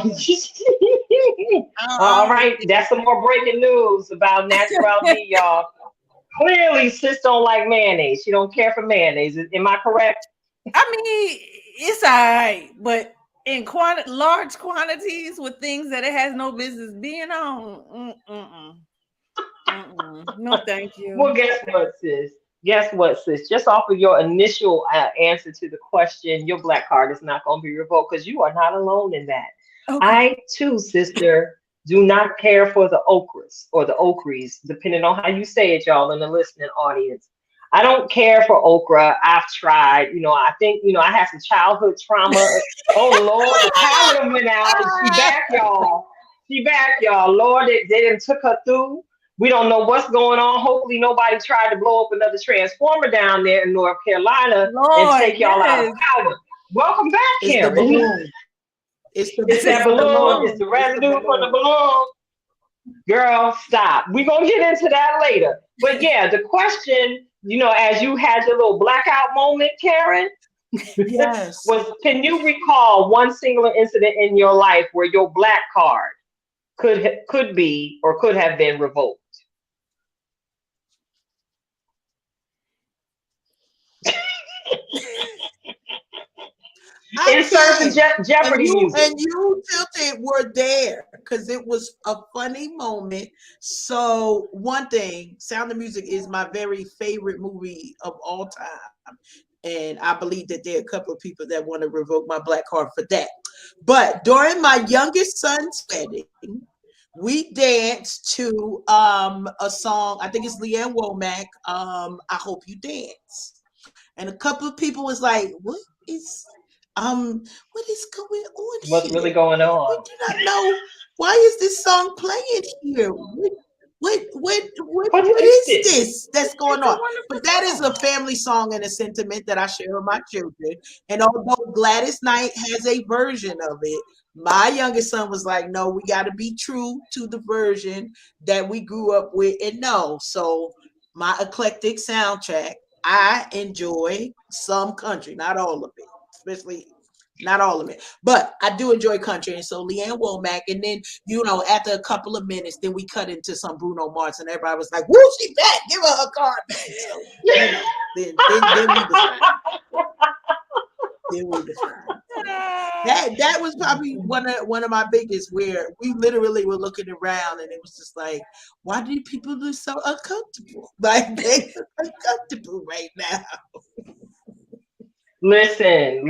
All Um, right. That's some more breaking news about Natural D, y'all. Clearly, sis don't like mayonnaise. She don't care for mayonnaise. Am I correct? I mean, it's all right, but in large quantities with things that it has no business being on, no, thank Well, you. guess what, sis? Guess what, sis? Just off of your initial answer to the question, your black card is not going to be revoked because you are not alone in that. Okay. I, too, sister, do not care for the okras or the okries, depending on how you say it, y'all, in the listening audience. I don't care for okra. I've tried. I think, I had some childhood trauma. Oh, Lord, the palate went out. She back, y'all. She back, y'all. Lord, they done took her through. We don't know what's going on. Hopefully, nobody tried to blow up another transformer down there in North Carolina and Lord, take y'all out of yes. power. Welcome back, it's the Karen. balloon. It's the It's that it's the balloon. It's balloon. the It's the residue from the balloon. balloon. Girl, stop. We're going to get into that later. But yeah, the question, as you had your little blackout moment, Karen, Yes. was can you recall one singular incident in your life where your black card could be or could have been revoked? I Insert the can. And Jeopardy you music. and you tilted were there because it was a funny moment. So one thing, Sound of Music is my very favorite movie of all time. And I believe that there are a couple of people that want to revoke my black card for that. But during my youngest son's wedding, we danced to a song, I think it's Leanne Womack, I Hope You Dance. And a couple of people was like, is what is going on What's really here? going We on? do not know why is this song playing here. What what is is this? this that's going It's a on? wonderful But that is a song. family song and a sentiment that I share with my children. And although Gladys Knight has a version of it, my youngest son was like, no, we got to be true to the version that we grew up with and know. So my eclectic soundtrack, I enjoy some country, not all of it, especially not all of it, but I do enjoy country. And so Leanne Womack, and then after a couple of minutes, then we cut into some Bruno Mars, and everybody was like, "Woo, she back! Give her her card back." So then we was fine. Then we was fine. That was probably one of my biggest, where we literally were looking around and it was just like, why do people look so uncomfortable? Like they look uncomfortable right now. Listen,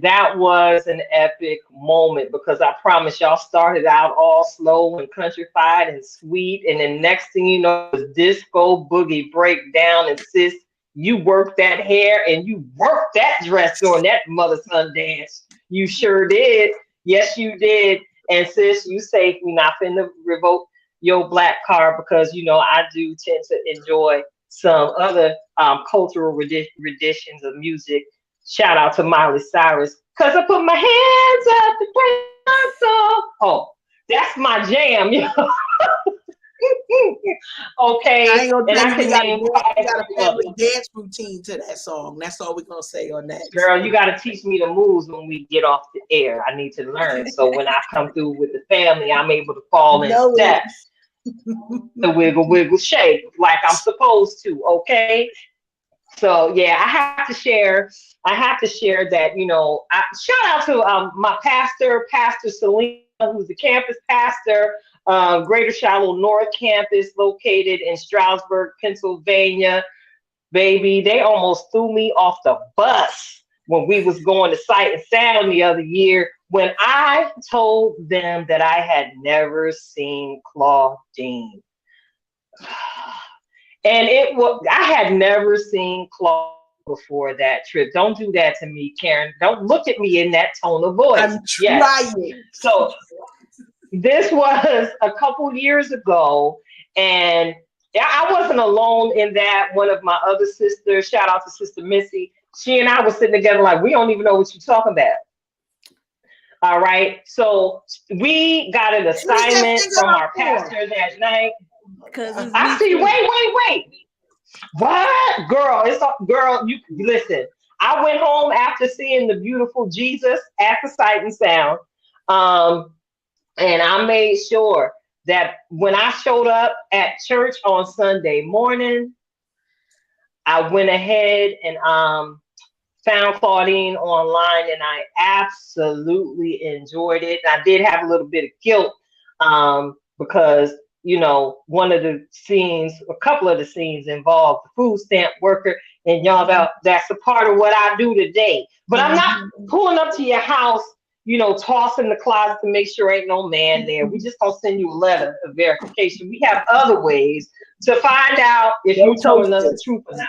that was an epic moment because I promise y'all started out all slow and countrified and sweet. And then next thing you know, it was disco boogie breakdown. And sis, you worked that hair and you worked that dress during that mother son dance. You sure did. Yes, you did. And sis, you safe. We not finna revoke your black card because I do tend to enjoy some other cultural renditions of music. Shout out to Miley Cyrus. Cause I put my hands up to play my song. Oh, that's my jam, I Okay. ain't gonna And tell I you we can got name quite a a few family others. dance routine to that song. That's all we're gonna say on that. Girl, you gotta teach me the moves when we get off the air. I need to learn. So when I come through with the family, I'm able to fall in Know step, it. the wiggle, wiggle, shake like I'm supposed to. Okay. So yeah, I have to share that, shout out to my pastor, Pastor Selena, who's the campus pastor, Greater Shiloh North Campus, located in Stroudsburg, Pennsylvania. Baby, they almost threw me off the bus when we was going to Sight and Sound the other year. when I told them that I had never seen Claudine, and it was I had never seen Claude before that trip. Don't do that to me, Karen. Don't look at me in that tone of voice. I'm Yes. trying. So this was a couple years ago, and I wasn't alone in that. One of my other sisters, shout out to Sister Missy, she and I was sitting together like, we don't even know what you're talking about. All right. So we got an assignment from our pastor that night. Because I see, wait. What? Girl, girl, you listen. I went home after seeing the beautiful Jesus at the Sight and Sound. And I made sure that when I showed up at church on Sunday morning, I went ahead and found Claudine online, and I absolutely enjoyed it. I did have a little bit of guilt because one of the scenes, a couple of the scenes involved the food stamp worker, and y'all, that's a part of what I do today. But I'm not pulling up to your house, tossing the closet to make sure ain't no man there. We just gonna send you a letter of verification. We have other ways to find out if you're telling us the truth or not.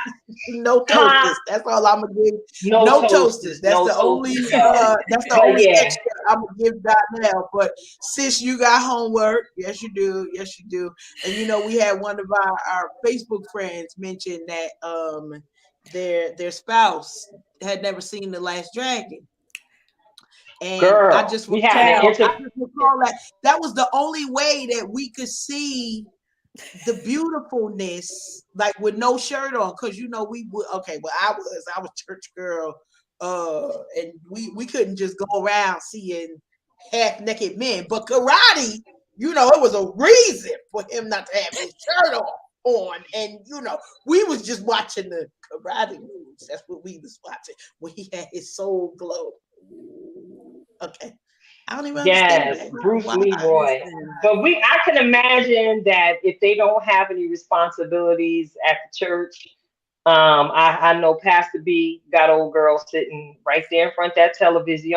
No toasters. That's all I'm gonna give. No toasters. That's the only. That's the only extra I'm gonna give that now. But sis, you got homework. Yes, you do. Yes, you do. And we had one of our Facebook friends mention that their spouse had never seen The Last Dragon. And girl, I just recall that was the only way that we could see the beautifulness, like with no shirt on, because we would I was church girl, and we couldn't just go around seeing half naked men. But karate, it was a reason for him not to have his shirt on, and we was just watching the karate moves. That's what we was watching when he had his soul glow. Okay. I don't even understand. Bruce Leroy. But I can imagine that if they don't have any responsibilities at the church, I know Pastor B got old girl sitting right there in front of that television.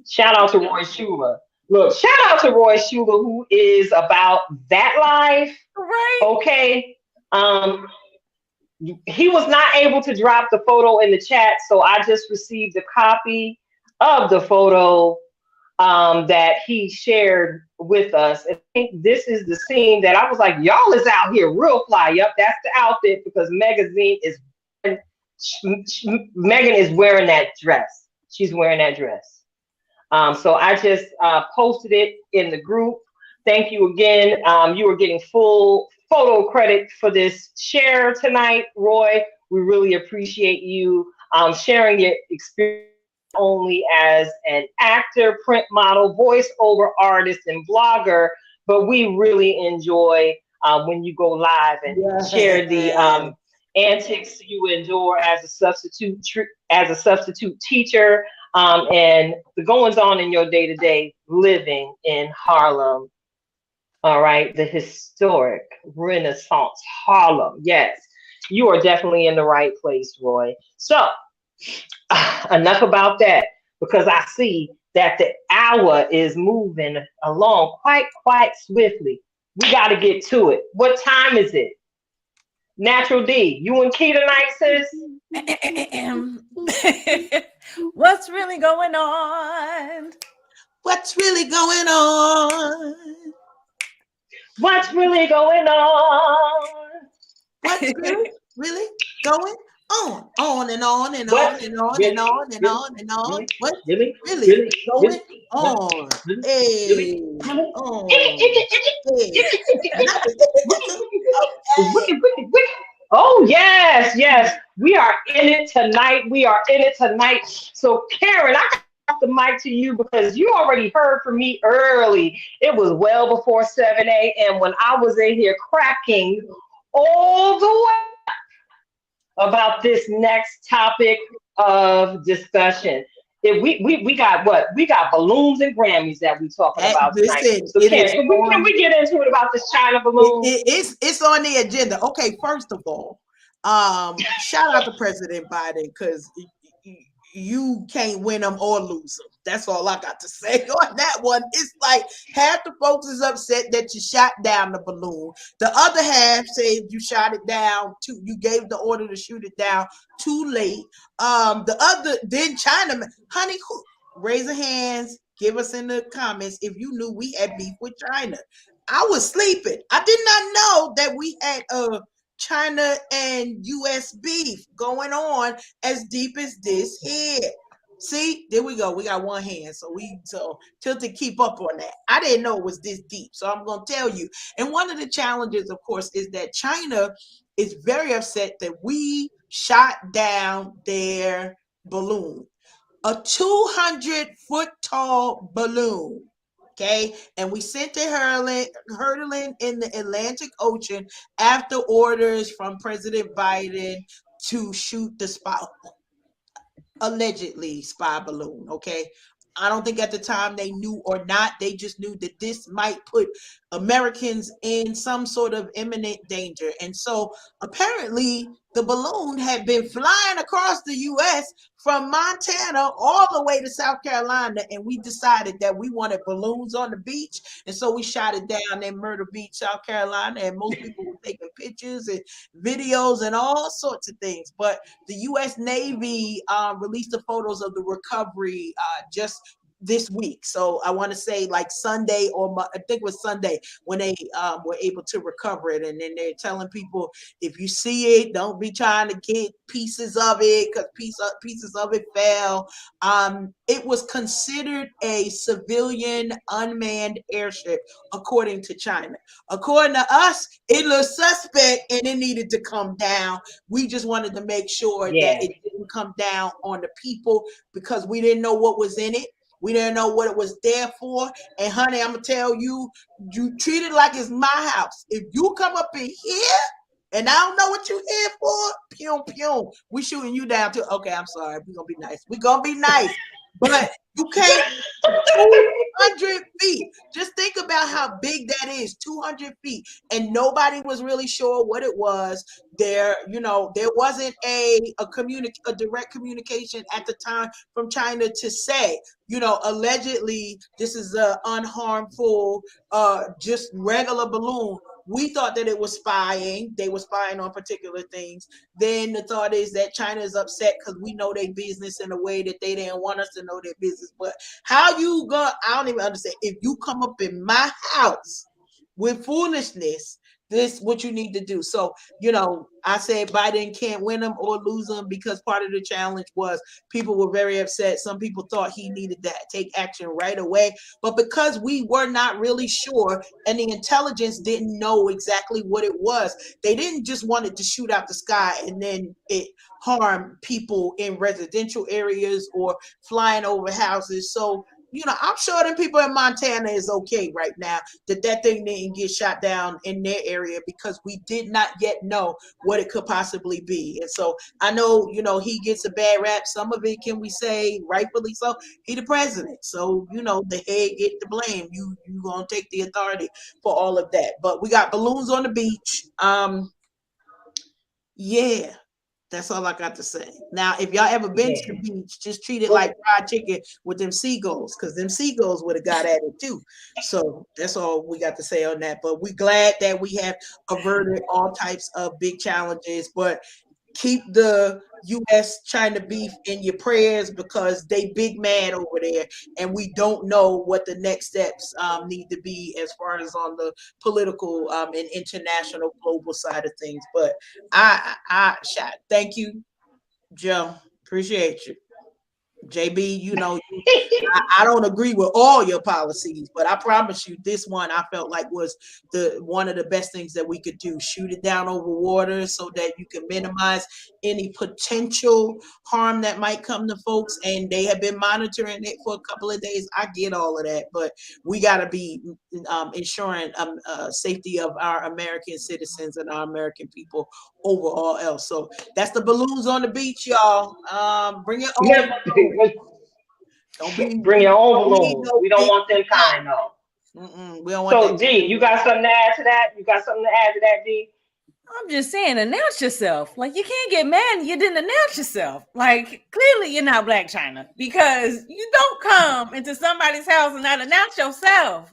Shout out to Roy Schuler. Look, shout out to Roy Schuler, who is about that life. Right. Okay. He was not able to drop the photo in the chat, so I just received a copy of the photo that he shared with us. I think this is the scene that I was like, y'all is out here real fly. Yep, that's the outfit, because Megan is wearing that dress. She's wearing that dress. So I just posted it in the group. Thank you again. You are getting full photo credit for this share tonight, Roy. We really appreciate you sharing your experience only as an actor, print model, voiceover artist, and blogger, but we really enjoy when you go live and share the antics you endure as a substitute teacher, and the goings on in your day-to-day living in Harlem. All right, the historic Renaissance Harlem. Yes, you are definitely in the right place, Roy. So enough about that, because I see that the hour is moving along quite swiftly. We got to get to it. What time is it? Natural D, you and Key tonight, sis? What's really going on? What's really going on? What's really going on? What's really going on? On and on and on and on and on and on and on. What's really going on? Hey, oh, yes. We are in it tonight. So, Karen, I got the mic to you because you already heard from me early. It was well before 7 a.m. when I was in here cracking all the way about this next topic of discussion. We got what? We got balloons and Grammys that we talking about tonight. So can we get into it about this China balloon? It's on the agenda. Okay, first of all, shout out to President Biden, because you can't win them or lose them. That's all I got to say on that one. It's like half the folks is upset that you shot down the balloon. The other half said you shot it down you gave the order to shoot it down too late. Then China, honey, raise your hands, give us in the comments if you knew we had beef with China. I was sleeping. I did not know that we had China and US beef going on as deep as this here. See, there we go. We got one hand. So Tilted keep up on that. I didn't know it was this deep. So I'm gonna tell you. And one of the challenges, of course, is that China is very upset that we shot down their balloon. A 200-foot tall balloon. Okay, and we sent it hurtling in the Atlantic Ocean after orders from President Biden to shoot the allegedly spy balloon. Okay, I don't think at the time they knew or not. They just knew that this might put Americans in some sort of imminent danger. And so apparently the balloon had been flying across the U.S. from Montana all the way to South Carolina. And we decided that we wanted balloons on the beach. And so we shot it down in Myrtle Beach, South Carolina. And most people were taking pictures and videos and all sorts of things. But the U.S. Navy released the photos of the recovery just this week. So I want to say like Sunday, or I think it was Sunday, when they were able to recover it. And then they're telling people, if you see it, don't be trying to get pieces of it, because pieces of it fell. It was considered a civilian unmanned airship, according to China. According to us, it looks suspect and it needed to come down. We just wanted to make sure that it didn't come down on the people, because we didn't know what was in it. We didn't know what it was there for. And honey, I'm going to tell you, you treat it like it's my house. If you come up in here and I don't know what you're here for, pew, pew, we shooting you down too. Okay, I'm sorry. We're going to be nice. We're going to be nice. But you can't 200 feet. Just think about how big that is, 200 feet. And nobody was really sure what it was. There wasn't a direct communication at the time from China to say, allegedly this is a unharmful, just regular balloon. We thought that it was spying. They were spying on particular things. Then the thought is that China is upset because we know their business in a way that they didn't want us to know their business. But how you I don't even understand. If you come up in my house with foolishness, this is what you need to do. So, I said Biden can't win them or lose them, because part of the challenge was people were very upset. Some people thought he needed to take action right away. But because we were not really sure and the intelligence didn't know exactly what it was, they didn't just want it to shoot out the sky and then it harm people in residential areas or flying over houses. So, I'm sure them people in Montana is okay right now that thing didn't get shot down in their area, because we did not yet know what it could possibly be. And so I know, he gets a bad rap. Some of it, can we say rightfully so? He the president. So, the head get the blame. You gonna take the authority for all of that. But we got balloons on the beach. Yeah. That's all I got to say. Now, if y'all ever been to the beach, just treat it like fried chicken with them seagulls, because them seagulls would have got at it too. So that's all we got to say on that. But we're glad that we have averted all types of big challenges. But keep the U.S.-China beef in your prayers, because they big mad over there, and we don't know what the next steps need to be as far as on the political and international global side of things. But I thank you, Joe. Appreciate you. JB, I don't agree with all your policies, but I promise you this one I felt like was one of the best things that we could do. Shoot it down over water so that you can minimize any potential harm that might come to folks. And they have been monitoring it for a couple of days. I get all of that, but we got to be ensuring safety of our American citizens and our American people over all else. So that's the balloons on the beach, y'all. Bring your own. Bring your own balloons. We don't want them kind though. We don't want so D, you got something to add to that? You got something to add to that, D? I'm just saying, announce yourself. Like, you can't get mad and you didn't announce yourself. Like, clearly you're not Black China because you don't come into somebody's house and not announce yourself.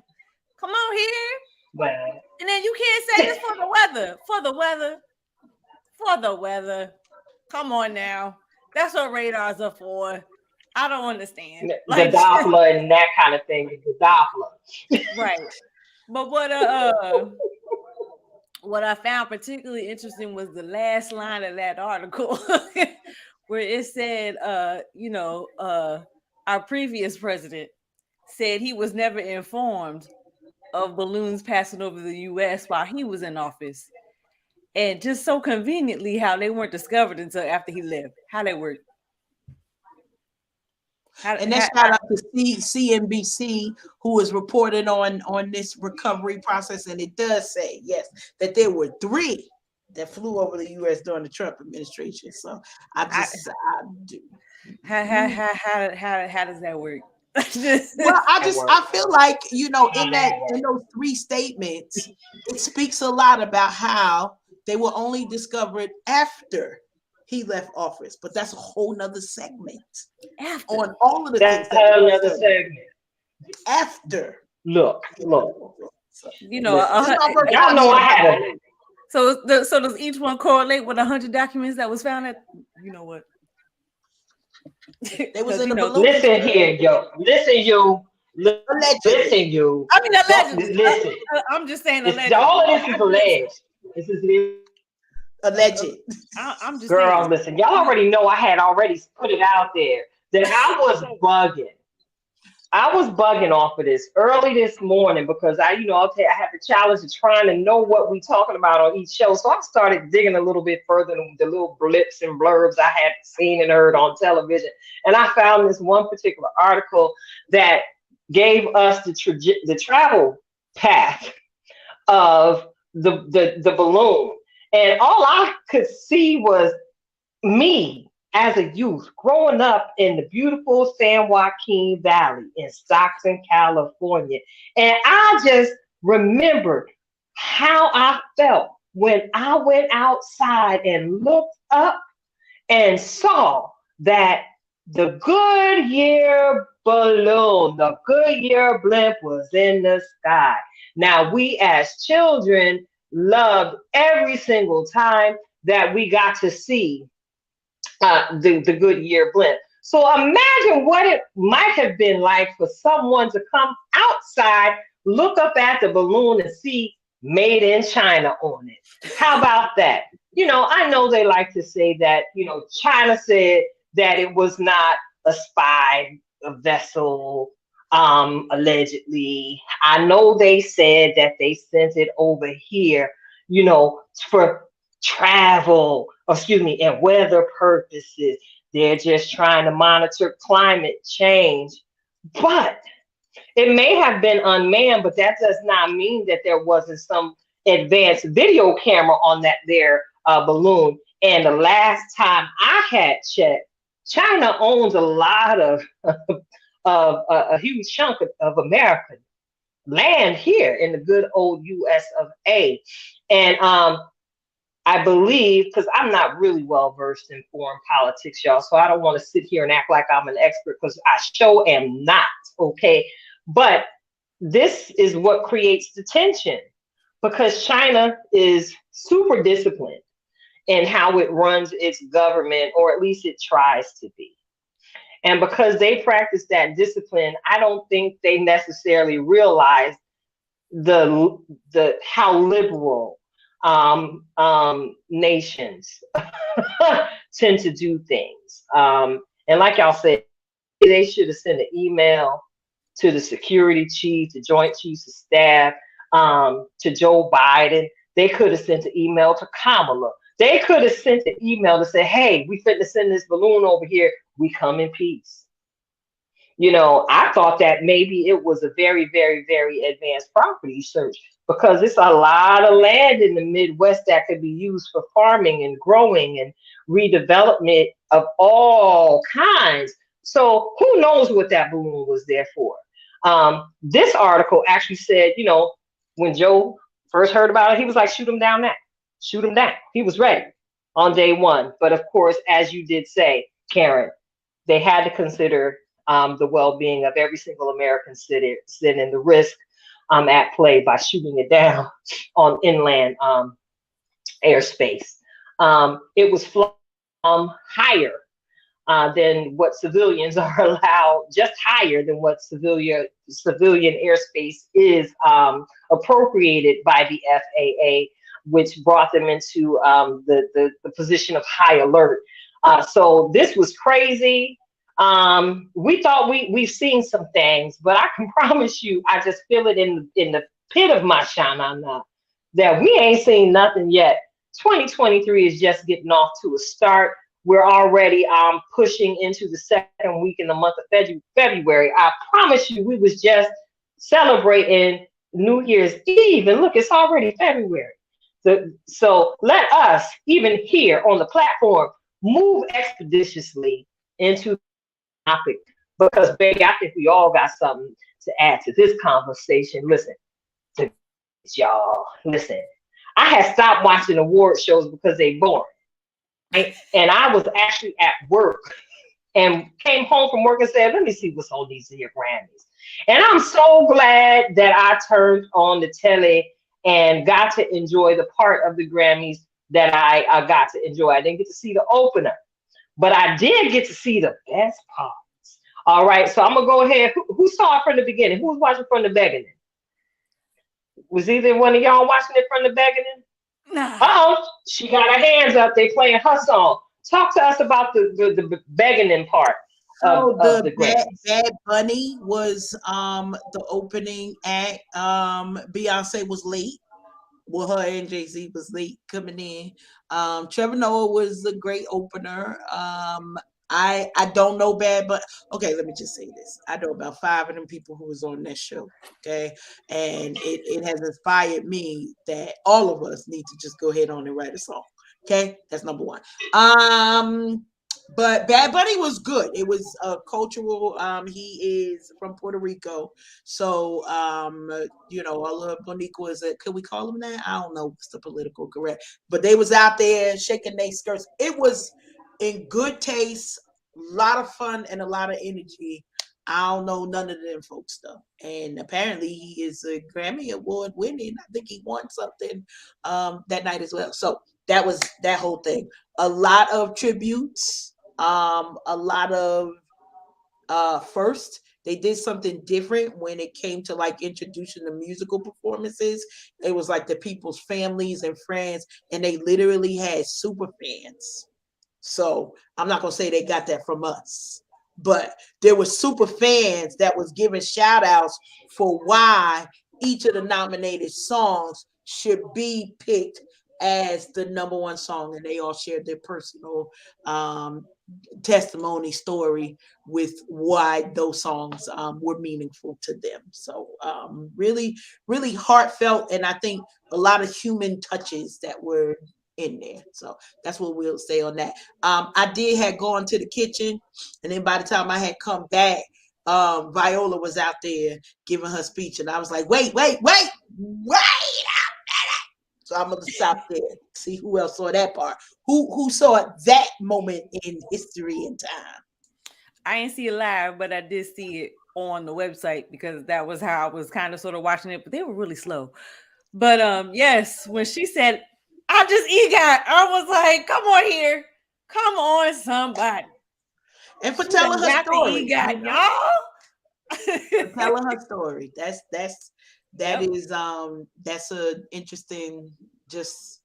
Come on here. Well, And then you can't say this for the weather. For the weather. For the weather. Come on now. That's what radars are for. I don't understand. the Doppler and that kind of thing. The Doppler. Right. But what I found particularly interesting was the last line of that article where it said, our previous president said he was never informed of balloons passing over the U.S. while he was in office. And just so conveniently how they weren't discovered until after he left. How they work. And that's shout out to CNBC, who is reporting on this recovery process. And it does say, yes, that there were 3 that flew over the U.S. during the Trump administration. So I do. How does that work? Well, I feel like, in those 3 statements, it speaks a lot about how they were only discovered after he left office, but that's a whole nother segment. After. On all of the that's things. That's another segment. After. Look. Y'all know I had it. So does each one correlate with 100 documents that was found at? You know what? They was in the balloon. Listen here, yo. Listen, you. Listen, you. I mean, allegedly. Listen. I'm just saying allegedly. All of this is alleged. This is alleged. I'm just girl, saying. Listen. Y'all already know I had already put it out there that I was bugging. I was bugging off of this early this morning because I have the challenge of trying to know what we talking about on each show. So I started digging a little bit further than the little blips and blurbs I had seen and heard on television. And I found this one particular article that gave us the travel path of the balloon. And all I could see was me as a youth growing up in the beautiful San Joaquin Valley in Stockton, California. And I just remembered how I felt when I went outside and looked up and saw that the Goodyear balloon, the Goodyear blimp was in the sky. Now, we as children loved every single time that we got to see the Goodyear blimp. So imagine what it might have been like for someone to come outside, look up at the balloon and see made in China on it. How about that? I know they like to say that, China said that it was not a spy vessel, allegedly. I know they said that they sent it over here, for travel, and weather purposes. They're just trying to monitor climate change. But it may have been unmanned, but that does not mean that there wasn't some advanced video camera on that there balloon. And the last time I had checked, China owns a lot of a huge chunk of American land here in the good old US of A. And I believe, because I'm not really well versed in foreign politics, y'all, so I don't want to sit here and act like I'm an expert because I sure am not, okay? But this is what creates the tension because China is super disciplined in how it runs its government, or at least it tries to be. And because they practice that discipline, I don't think they necessarily realize the how liberal nations tend to do things. And like y'all said, they should have sent an email to the security chief, the joint chiefs of staff, to Joe Biden. They could have sent an email to Kamala. They could have sent an email to say, hey, we finna send this balloon over here. We come in peace. I thought that maybe it was a very, very, very advanced property search because it's a lot of land in the Midwest that could be used for farming and growing and redevelopment of all kinds. So who knows what that balloon was there for? This article actually said, when Joe first heard about it, he was like, shoot him down now. shoot him down. He was ready on day one. But of course, as you did say, Karen, they had to consider the well-being of every single American citizen and the risk at play by shooting it down on inland airspace. It was higher than what civilians are allowed, just higher than what civilian airspace is appropriated by the FAA, which brought them into the position of high alert. So this was crazy. We thought we've seen some things, but I can promise you, I just feel it in the pit of my shanana that we ain't seen nothing yet. 2023 is just getting off to a start. We're already pushing into the second week in the month of February. I promise you, we was just celebrating New Year's Eve, and look, it's already February. So let us, even here on the platform, move expeditiously into the topic, because baby, I think we all got something to add to this conversation. Listen, y'all, listen. I had stopped watching award shows because they boring. Right? And I was actually at work and came home from work and said, let me see what's on these here Grammys. And I'm so glad that I turned on the telly and got to enjoy the part of the Grammys that I got to enjoy. I didn't get to see the opener, but I did get to see the best parts. All right, so I'm going to go ahead. Who saw it from the beginning? Who was watching from the beginning? Was either one of y'all watching it from the beginning? Nah. Oh, she got her hands up. They playing her song. Talk to us about the begging part of the Grammys. Bad Bunny was the opening act. Beyonce was late. Well, her and Jay-Z was late coming in. Trevor Noah was a great opener. I don't know Bad, but okay, let me just say this. I know about 5 of them people who was on that show. Okay. And it has inspired me that all of us need to just go ahead on and write a song. Okay. That's number one. But Bad Bunny was good. It was cultural. He is from Puerto Rico. So, all of Bonico is could we call him that? I don't know what's the political correct. But they was out there shaking their skirts. It was in good taste, a lot of fun and a lot of energy. I don't know none of them folks stuff. And apparently he is a Grammy Award winning. I think he won something that night as well. So that was that whole thing. A lot of tributes, a lot of first. They did something different when it came to like introducing the musical performances. It was like the people's families and friends, and they literally had super fans. So I'm not gonna say they got that from us, but there were super fans that was giving shout outs for why each of the nominated songs should be picked as the number one song, and they all shared their personal testimony story with why those songs were meaningful to them. So really, really heartfelt, and I think a lot of human touches that were in there. So that's what we'll say on that. I did had gone to the kitchen, and then by the time I had come back, Viola was out there giving her speech, and I was like, wait. So I'm gonna stop there. See who else saw that part. Who saw that moment in history and time? I didn't see it live, but I did see it on the website because that was how I was kind of sort of watching it. But they were really slow. But yes, when she said, "I just EGOT," I was like, "Come on here, come on, somebody!" And for telling her story, EGOT, y'all. For telling her story. That's a interesting, just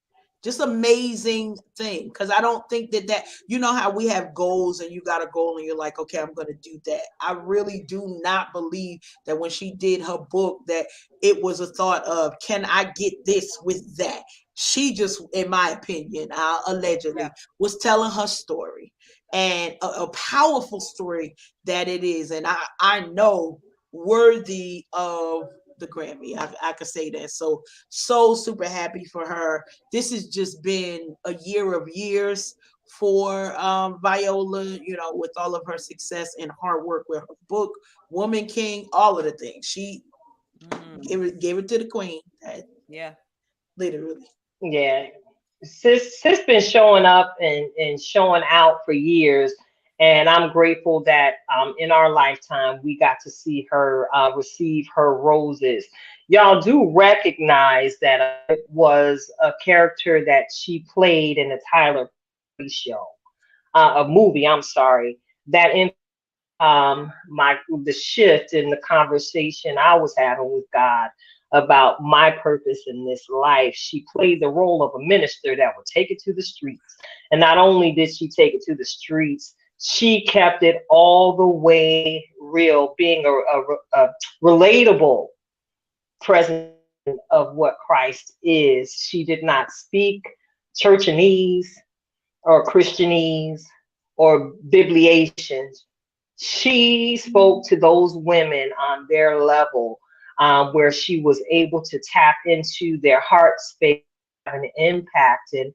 amazing thing, because I don't think that you know how we have goals and you got a goal and you're like, okay, I'm going to do that. I really do not believe that when she did her book that it was a thought of, can I get this with that? She just, in my opinion, allegedly was telling her story, and a powerful story that it is, and I know worthy of the Grammy. I could say that. So super happy for her. This has just been a year of years for Viola, with all of her success and hard work with her book, Woman King, all of the things. She gave it to the queen. Yeah. Literally. Yeah. sis been showing up and showing out for years, and I'm grateful that in our lifetime we got to see her receive her roses. Y'all do recognize that it was a character that she played in the Tyler Perry show, a movie. I'm sorry, that my the shift in the conversation I was having with God about my purpose in this life. She played the role of a minister that would take it to the streets. And not only did she take it to the streets, she kept it all the way real, being a relatable presence of what Christ is. She did not speak churchanese or Christianese or bibliations. She spoke to those women on their level, where she was able to tap into their heart space, have an impact, and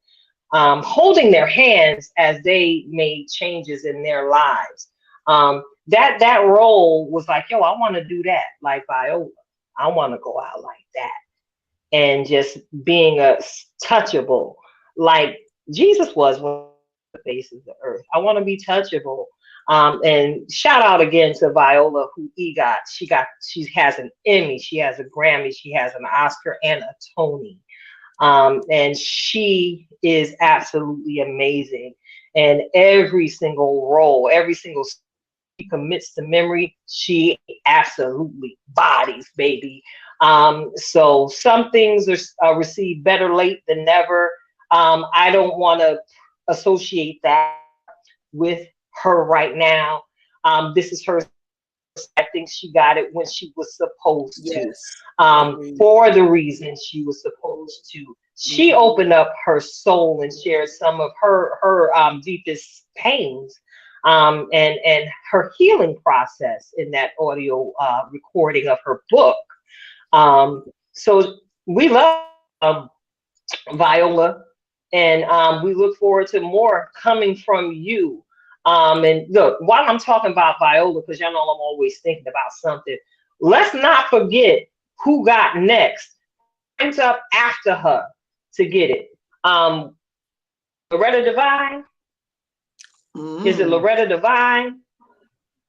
holding their hands as they made changes in their lives. That role was like, yo, I want to do that, like Viola. I want to go out like that, and just being a touchable, like Jesus was when the face of the earth. I want to be touchable. And shout out again to Viola, who EGOT. She has an Emmy, she has a Grammy, she has an Oscar and a Tony. And she is absolutely amazing. And every single role, every single she commits to memory, she absolutely bodies, baby. So some things are received better late than never. I don't want to associate that with her right now. This is her. I think she got it when she was supposed to, Yes. for the reason she was supposed to. She opened up her soul and shared some of her deepest pains, and her healing process in that audio recording of her book. So we love Viola, and we look forward to more coming from you. And look, while I'm talking about Viola, because y'all know I'm always thinking about something, let's not forget who got next. Ends up after her to get it. Loretta Devine? Is it Loretta Devine?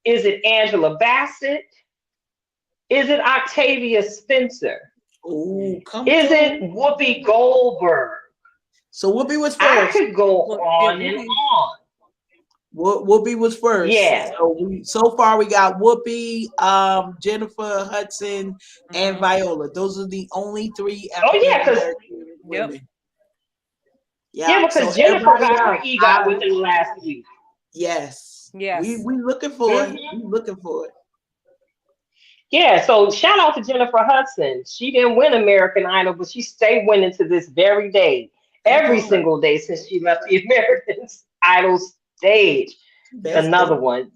Is it Angela Bassett? Is it Octavia Spencer? Ooh, Is it Whoopi Goldberg? So Whoopi was I first. could go on and on. Whoopi was first. Yeah. So far we got Whoopi, Jennifer Hudson, and Viola. Those are the only three African American women. Yeah, because so Jennifer got her else, EGOT within the last week. Yes. Yes. We looking for it. We looking for it. Yeah, so shout out to Jennifer Hudson. She didn't win American Idol, but she stayed winning to this very day, every single day since she left the American Idol stage. Another one.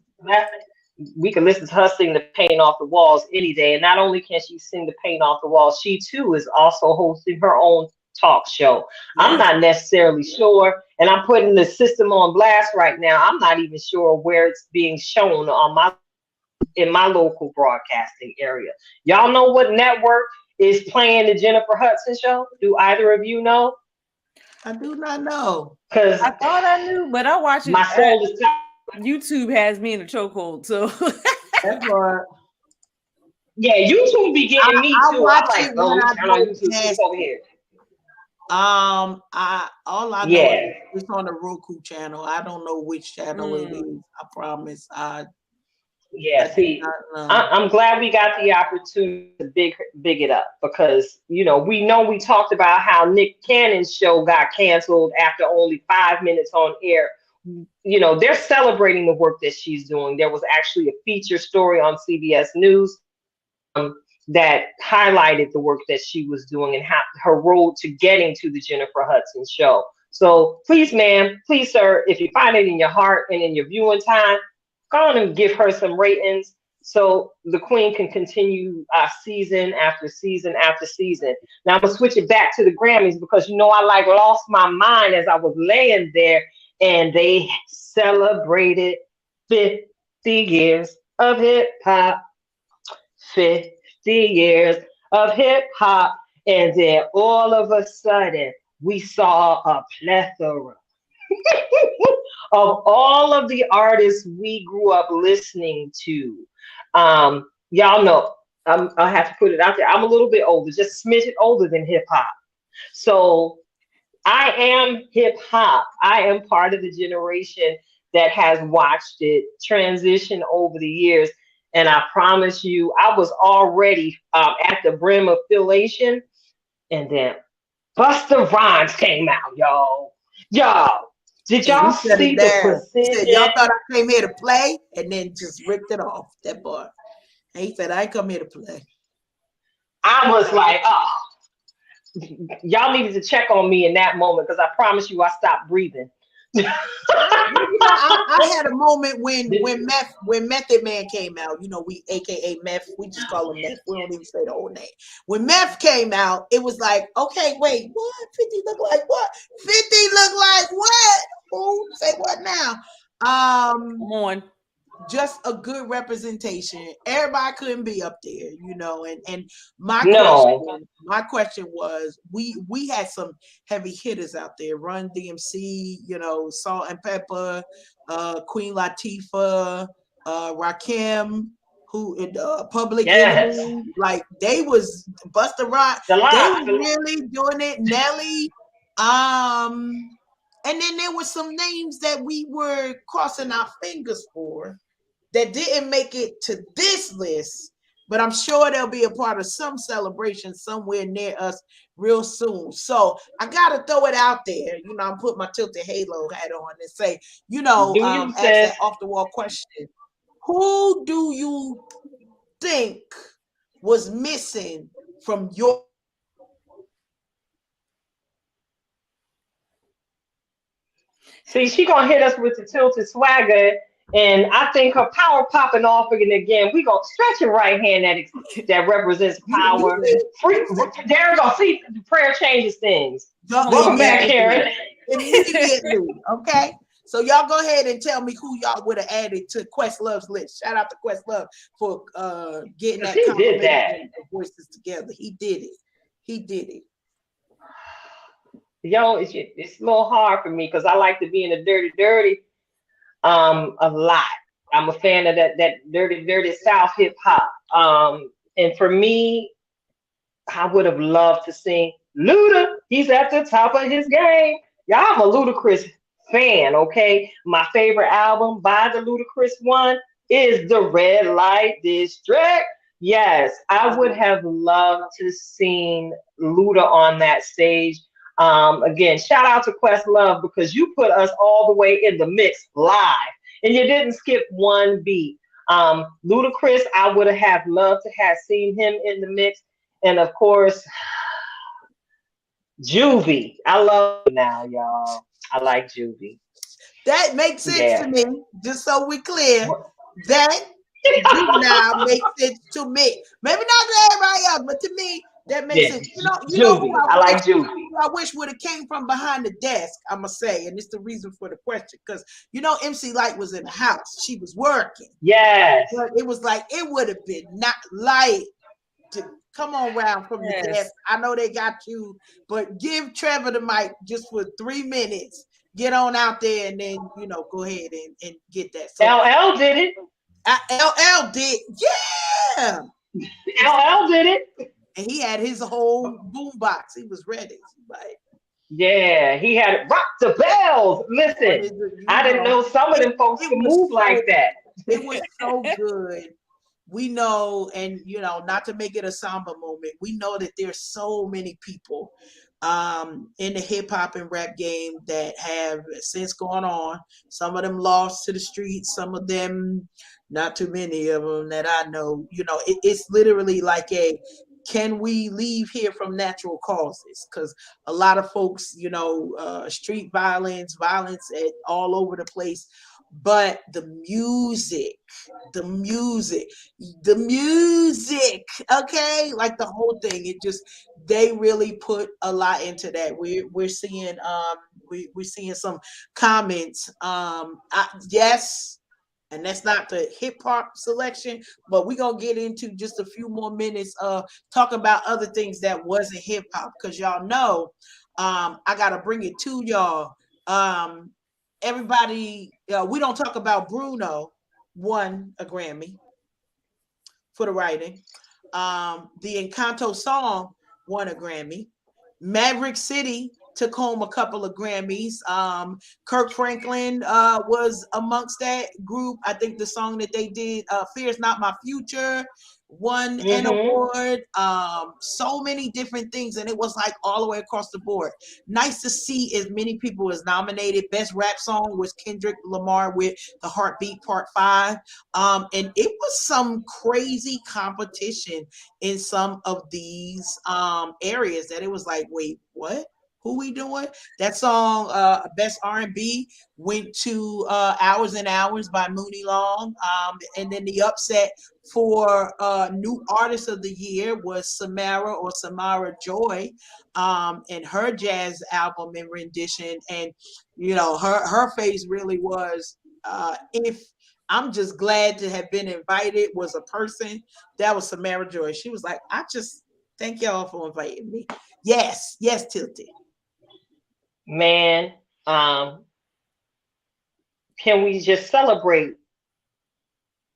We can listen to her sing the paint off the walls any day. And not only can she sing the paint off the walls, she too is also hosting her own talk show. I'm not necessarily sure, and I'm putting the system on blast right now. I'm not even sure where it's being shown on in my local broadcasting area. Y'all know what network is playing the Jennifer Hudson show? Do either of you know? I do not know. Because I thought I knew, but I watch it. My soul is YouTube has me in a chokehold, so that's what. Yeah, YouTube be getting me too. I'm like, oh, turn on YouTube over here. All I know is it's on the Roku channel. I don't know which channel it is. I promise. See, I'm glad we got the opportunity to big it up, because we talked about how Nick Cannon's show got canceled after only 5 minutes on air. They're celebrating the work that she's doing. There was actually a feature story on CBS News that highlighted the work that she was doing and how her road to getting to the Jennifer Hudson show. So please, ma'am, please, sir, if you find it in your heart and in your viewing time, go on and give her some ratings so the queen can continue season after season after season. Now I'm gonna switch it back to the Grammys, because I lost my mind as I was laying there, and they celebrated 50 years of hip hop. 50 years of hip hop, and then all of a sudden, we saw a plethora of all of the artists we grew up listening to. Y'all know, I have to put it out there. I'm a little bit older, just a smidget older than hip hop. So I am hip hop. I am part of the generation that has watched it transition over the years. And I promise you, I was already at the brim of affiliation. And then Busta Rhymes came out, y'all. Y'all, did And y'all he shut it see the down. He said, precision? y'all thought I came here to play, and then just ripped it off, that part. And he said, I ain't come here to play. I was like, oh, y'all needed to check on me in that moment because I promise you I stopped breathing. Well, I had a moment when Method Man came out. We AKA Meth. We just call him Meth. We don't even say the whole name. When Meth came out, it was like, okay, wait, what? 50 look like what? 50 look like what? Who say what now? Come on. Just a good representation. Everybody couldn't be up there, and my No. question was, we had some heavy hitters out there. Run DMC, Salt and Pepper, Queen Latifah, Rakim, who in Public Yes. Enemy, like they was Busta Rhymes, The they lie. was really doing it. Nelly, and then there were some names that we were crossing our fingers for that didn't make it to this list, but I'm sure they'll be a part of some celebration somewhere near us real soon. So I gotta throw it out there. I'm putting my tilted halo hat on and say, Do you, ask that sis? off the wall question. Who do you think was missing from your See, she gonna hit us with the tilted swagger, and I think her power popping off again. We gonna stretch your right hand that represents you power. Free, there we go. See, the prayer changes things. Welcome back, immediately? Karen. Immediately, okay. So y'all go ahead and tell me who y'all would have added to Questlove's list. Shout out to Questlove for getting that He did that. combination of voices together. He did it. He did it. Yo, it's a little hard for me because I like to be in the dirty a lot. I'm a fan of that dirty South hip hop. And for me, I would have loved to sing Luda. He's at the top of his game. Y'all, I'm a Ludacris fan, okay? My favorite album by the Ludacris one is The Red Light District. Yes, I would have loved to seen Luda on that stage. Again, shout out to Questlove because you put us all the way in the mix live and you didn't skip one beat. Ludacris, I would have loved to have seen him in the mix. And of course, Juvie. I love now, y'all. I like Juvie. That makes sense to Yeah. me. Just so we clear, that Juvenile makes sense to me. Maybe not to everybody else, but to me, that makes Yeah. sense. You know Juvie. I like Juvie. who I wish would have came from behind the desk, I'ma say, and it's the reason for the question. Because MC Light was in the house. She was working. Yes. But it was like it would have been not light to come on round from the desk. I know they got you, but give Trevor the mic just for 3 minutes. Get on out there and then go ahead and get that. So LL did it. LL did, yeah. LL did it. And he had his whole boombox. He was ready. Like, Yeah, he had rock the bells. Listen, I didn't know some of them folks could move like that. It was so good. We know, and not to make it a somber moment, we know that there's so many people in the hip hop and rap game that have since gone on. Some of them lost to the streets, some of them, not too many of them that I know. It's literally like can we leave here from natural causes? Because a lot of folks, street violence all over the place. But the music, the music, okay, like the whole thing, they really put a lot into that. We're seeing we're seeing some comments. Yes, And that's not the hip hop selection, but we're gonna get into just a few more minutes of talking about other things that wasn't hip hop, because y'all know I gotta bring it to y'all. Everybody, we don't talk about Bruno won a Grammy for the writing. The Encanto song won a Grammy. Maverick City took home a couple of Grammys. Kirk Franklin was amongst that group. I think the song that they did, Fear's Not My Future, won an award. So many different things, and it was like all the way across the board. Nice to see as many people as nominated. Best rap song was Kendrick Lamar with The Heartbeat Part 5. And it was some crazy competition in some of these areas that it was like, wait, what? Who we doing? That song, Best R&B, went to Hours and Hours by Mooney Long. And then the upset for New Artist of the Year was Samara Joy, and her jazz album and rendition. And, you know, her face really was, if I'm just glad to have been invited, was a person, that was Samara Joy. She was like, I just thank y'all for inviting me. Yes, Tilty. Man, can we just celebrate?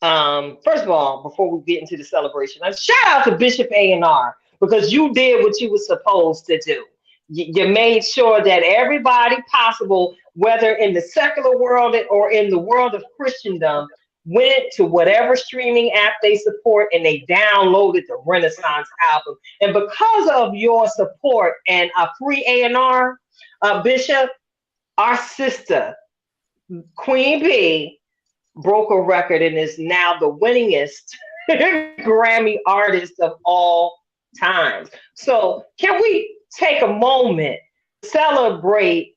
First of all, before we get into the celebration, shout out to Bishop A&R, because you did what you were supposed to do. You made sure that everybody possible, whether in the secular world or in the world of Christendom, went to whatever streaming app they support and they downloaded the Renaissance album. And because of your support and a free A&R, Bishop, our sister, Queen B, broke a record and is now the winningest Grammy artist of all times. So can we take a moment to celebrate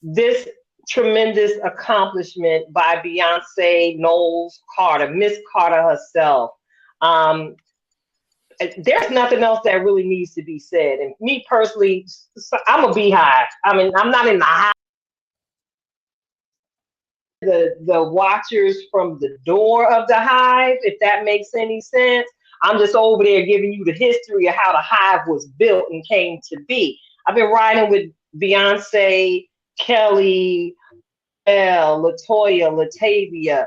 this tremendous accomplishment by Beyonce Knowles Carter, Miss Carter herself? There's nothing else that really needs to be said. And me personally, I'm a beehive. I mean, I'm not in the hive. The watchers from the door of the hive, if that makes any sense. I'm just over there giving you the history of how the hive was built and came to be. I've been riding with Beyonce, Kelly, Elle, Latoya, Latavia,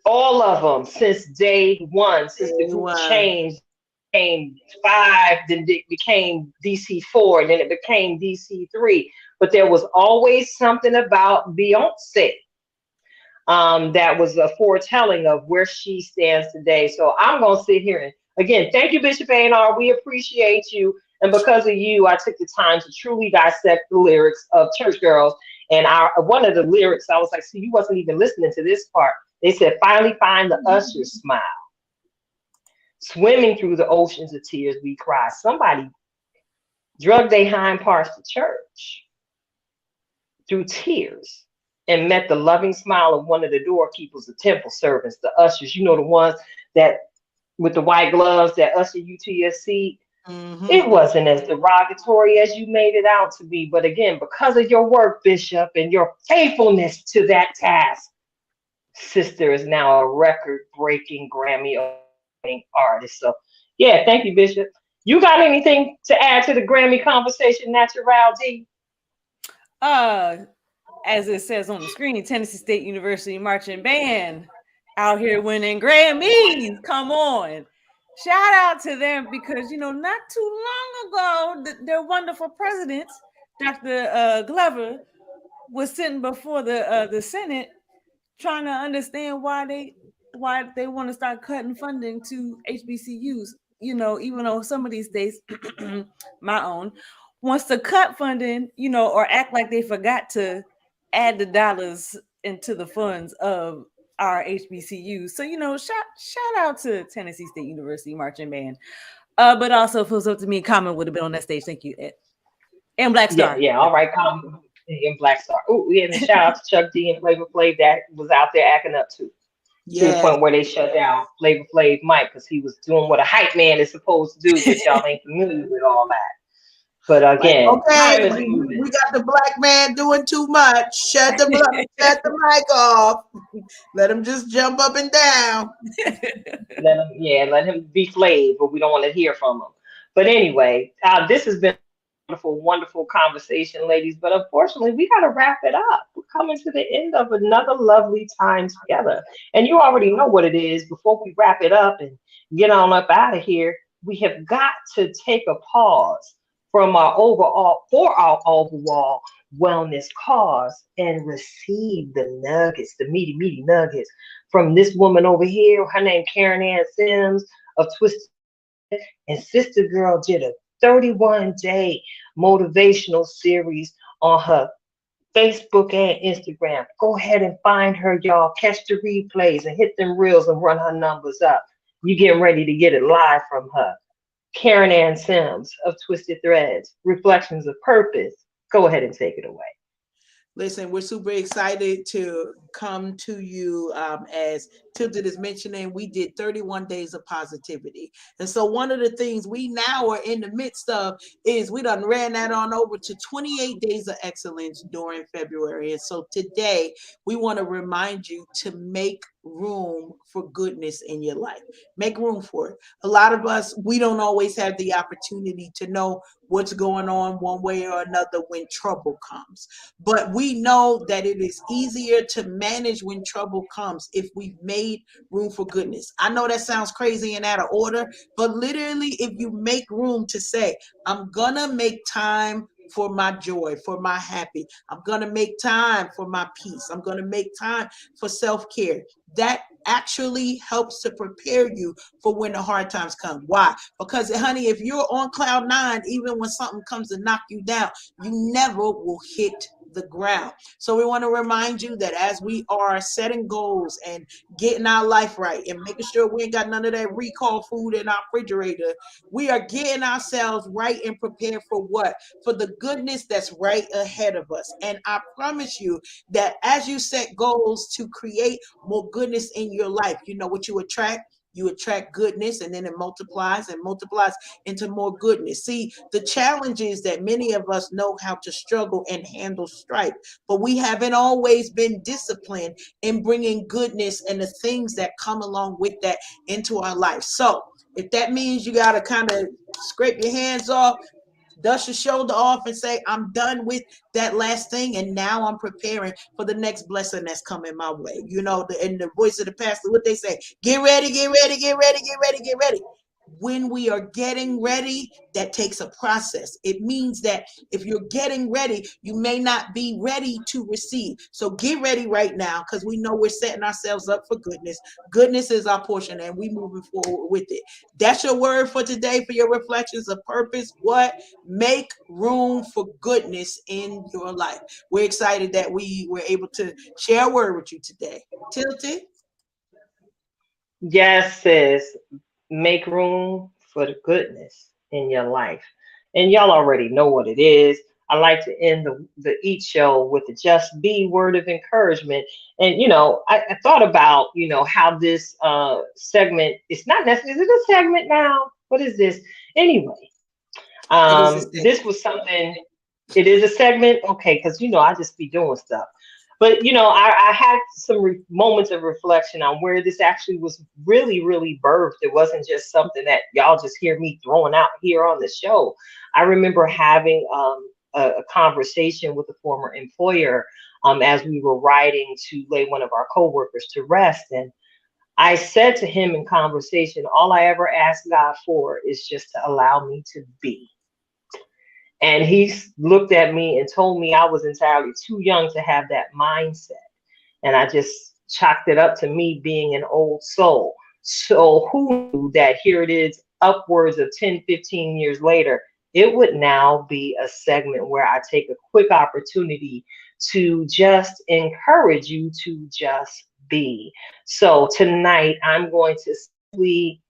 all of them since day one, since the group changed, became 5, then it became DC4, then it became DC3. But there was always something about Beyonce that was a foretelling of where she stands today. So I'm going to sit here and, again, thank you, Bishop A&R. We appreciate you. And because of you, I took the time to truly dissect the lyrics of Church Girls. And one of the lyrics, I was like, see, you wasn't even listening to this part. They said, finally find the usher's smile. Swimming through the oceans of tears, we cry. Somebody drugged their hind parts to church through tears and met the loving smile of one of the doorkeepers, the temple servants, the ushers. You know, the ones that with the white gloves that usher you to your seat. It wasn't as derogatory as you made it out to be. But again, because of your work, Bishop, and your faithfulness to that task, sister is now a record-breaking Grammy artist. So yeah, thank you, Bishop. You got anything to add to the Grammy conversation, Natural D? As it says on the screen, Tennessee State University Marching Band out here winning Grammys. Come on. Shout out to them, because, you know, not too long ago, their wonderful president, Dr. Glover, was sitting before the Senate trying to understand why they want to start cutting funding to HBCUs. You know, even though some of these states, my own, wants to cut funding, you know, or act like they forgot to add the dollars into the funds of our HBCUs. So, you know, shout out to Tennessee State University Marching Band. But also, if it was up to me, Common would have been on that stage. Thank you, Ed. And Black Star. Yeah, all right, Common and Black Star. Oh, yeah, and shout out to Chuck D and Flavor Flav that was out there acting up too. To the point where they shut down Flavor Flav Mike because he was doing what a hype man is supposed to do, but y'all ain't familiar with all that. But Like, again, okay, time is we moving. got the black man doing too much. Shut the mic off. Let him just jump up and down. Let him be flayed, but we don't want to hear from him. But anyway, this has been a wonderful, wonderful conversation, ladies. But unfortunately, we got to wrap it up. We're coming to the end of another lovely time together. And you already know what it is. Before we wrap it up and get on up out of here, we have got to take a pause from our overall for our overall wellness cause and receive the nuggets, the meaty, meaty nuggets from this woman over here. Her name Karen Ann Sims of Twisted, and Sister Girl did a 31-day motivational series on her Facebook and Instagram. Go ahead and find her, y'all. Catch the replays and hit them reels and run her numbers up. You getting ready to get it live from her. Karen Ann Sims of Twisted Threads, Reflections of Purpose. Go ahead and take it away. Listen, we're super excited to come to you. As Tilted is mentioning, we did 31 days of positivity. And so one of the things we now are in the midst of is we done ran that on over to 28 days of excellence during February. And so today we want to remind you to make room for goodness in your life. Make room for it. A lot of us, we don't always have the opportunity to know what's going on one way or another when trouble comes. But we know that it is easier to manage when trouble comes if we've made room for goodness. I know that sounds crazy and out of order, but literally, if you make room to say, I'm gonna make time for my joy, for my happy, I'm gonna make time for my peace, I'm gonna make time for self-care. That actually helps to prepare you for when the hard times come. Why? Because, honey, if you're on cloud nine, even when something comes to knock you down, you never will hit the ground. So we want to remind you that as we are setting goals and getting our life right and making sure we ain't got none of that recall food in our refrigerator, we are getting ourselves right and prepared for what? For the goodness that's right ahead of us. And I promise you that as you set goals to create more goodness in your life, you know what you attract? You attract goodness, and then it multiplies and multiplies into more goodness. See, the challenge is that many of us know how to struggle and handle strife, but we haven't always been disciplined in bringing goodness and the things that come along with that into our life. So if that means you got to kind of scrape your hands off, dust your shoulder off and say, I'm done with that last thing, and now I'm preparing for the next blessing that's coming my way. You know, in the voice of the pastor, what they say, get ready, get ready, get ready, get ready, get ready. When we are getting ready, that takes a process. It means that if you're getting ready, you may not be ready to receive. So get ready right now, because we know we're setting ourselves up for goodness. Goodness is our portion, and we moving forward with it. That's your word for today, for your reflections of purpose. What? Make room for goodness in your life. We're excited that we were able to share a word with you today. Tilted? Yes, sis. Make room for the goodness in your life. And y'all already know what it is. I like to end the Eat Show with the Just Be word of encouragement. And, I thought about, how this segment, it's not necessarily, is it a segment now? What is this? Anyway, It is a this was something, it is a segment. Okay, because, I just be doing stuff. But I had some moments of reflection on where this actually was really, really birthed. It wasn't just something that y'all just hear me throwing out here on the show. I remember having a conversation with a former employer as we were riding to lay one of our coworkers to rest, and I said to him in conversation, all I ever ask God for is just to allow me to be. And he looked at me and told me I was entirely too young to have that mindset. And I just chalked it up to me being an old soul. So who knew that here it is, upwards of 10, 15 years later, it would now be a segment where I take a quick opportunity to just encourage you to just be. So tonight, I'm going to simply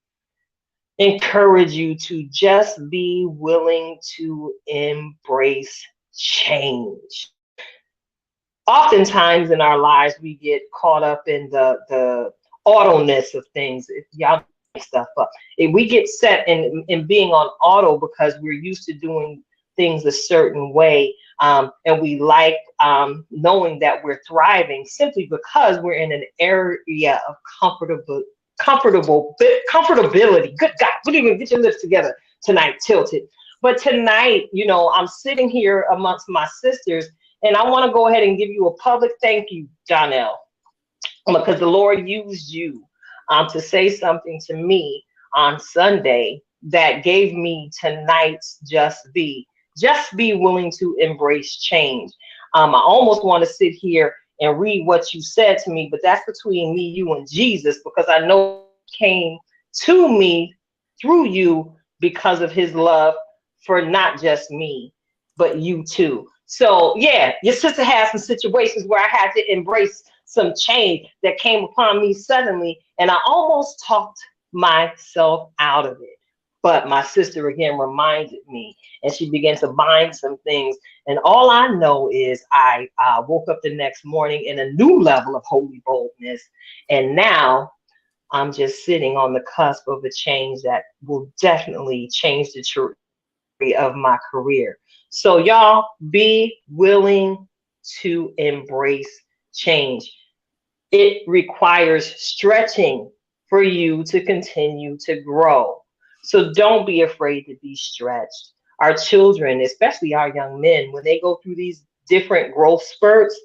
encourage you to just be willing to embrace change. Oftentimes in our lives, we get caught up in the auto-ness of things. If y'all make stuff up, if we get set in being on auto because we're used to doing things a certain way. And we like knowing that we're thriving simply because we're in an area of comfortability. Good God, what do you even get your lips together tonight, tilted? But tonight, I'm sitting here amongst my sisters, and I want to go ahead and give you a public thank you, Jonelle, because the Lord used you to say something to me on Sunday that gave me tonight's just be willing to embrace change. I almost want to sit here and read what you said to me, but that's between me, you, and Jesus, because I know it came to me through you because of his love for not just me, but you too. So yeah, your sister had some situations where I had to embrace some change that came upon me suddenly, and I almost talked myself out of it. But my sister again reminded me, and she began to bind some things. And all I know is I woke up the next morning in a new level of holy boldness. And now I'm just sitting on the cusp of a change that will definitely change the trajectory of my career. So, y'all, be willing to embrace change. It requires stretching for you to continue to grow. So don't be afraid to be stretched. Our children, especially our young men, when they go through these different growth spurts,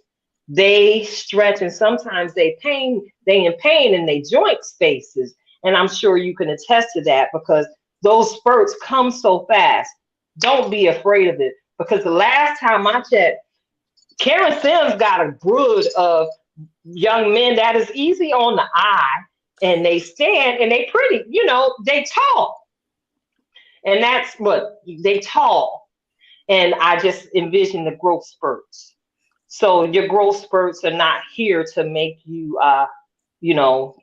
they stretch, and sometimes they in pain in their joint spaces. And I'm sure you can attest to that because those spurts come so fast. Don't be afraid of it, because the last time I checked, Karen Sims got a brood of young men that is easy on the eye, and they stand and they pretty, they tall. And that's what they tall. And I just envision the growth spurts. So your growth spurts are not here to make you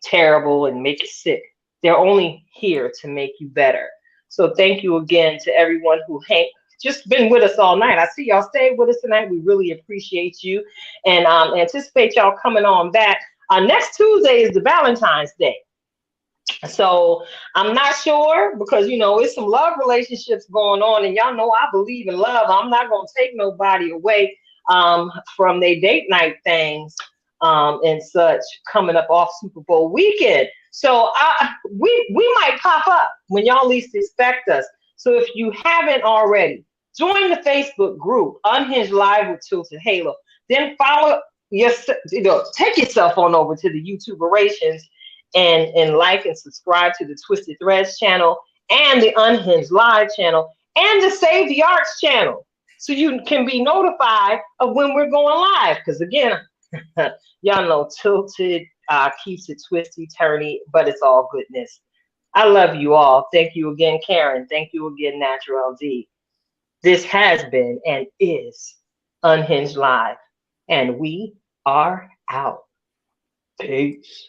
terrible and make you sick. They're only here to make you better. So thank you again to everyone who just been with us all night. I see y'all stayed with us tonight. We really appreciate you, and anticipate y'all coming on back. Next Tuesday is the Valentine's Day. So I'm not sure because it's some love relationships going on, and y'all know I believe in love. I'm not gonna take nobody away from their date night things and such coming up off Super Bowl weekend. So we might pop up when y'all least expect us. So if you haven't already, join the Facebook group Unhinged Live with Tilted Halo. Then follow take yourself on over to the YouTuberations and like and subscribe to the Twisted Threads channel and the Unhinged Live channel and the Save the Arts channel, so you can be notified of when we're going live. Because again, y'all know Tilted keeps it twisty, turny, but it's all goodness. I love you all. Thank you again, Karen. Thank you again, Natural D. This has been and is Unhinged Live, and we are out. Peace.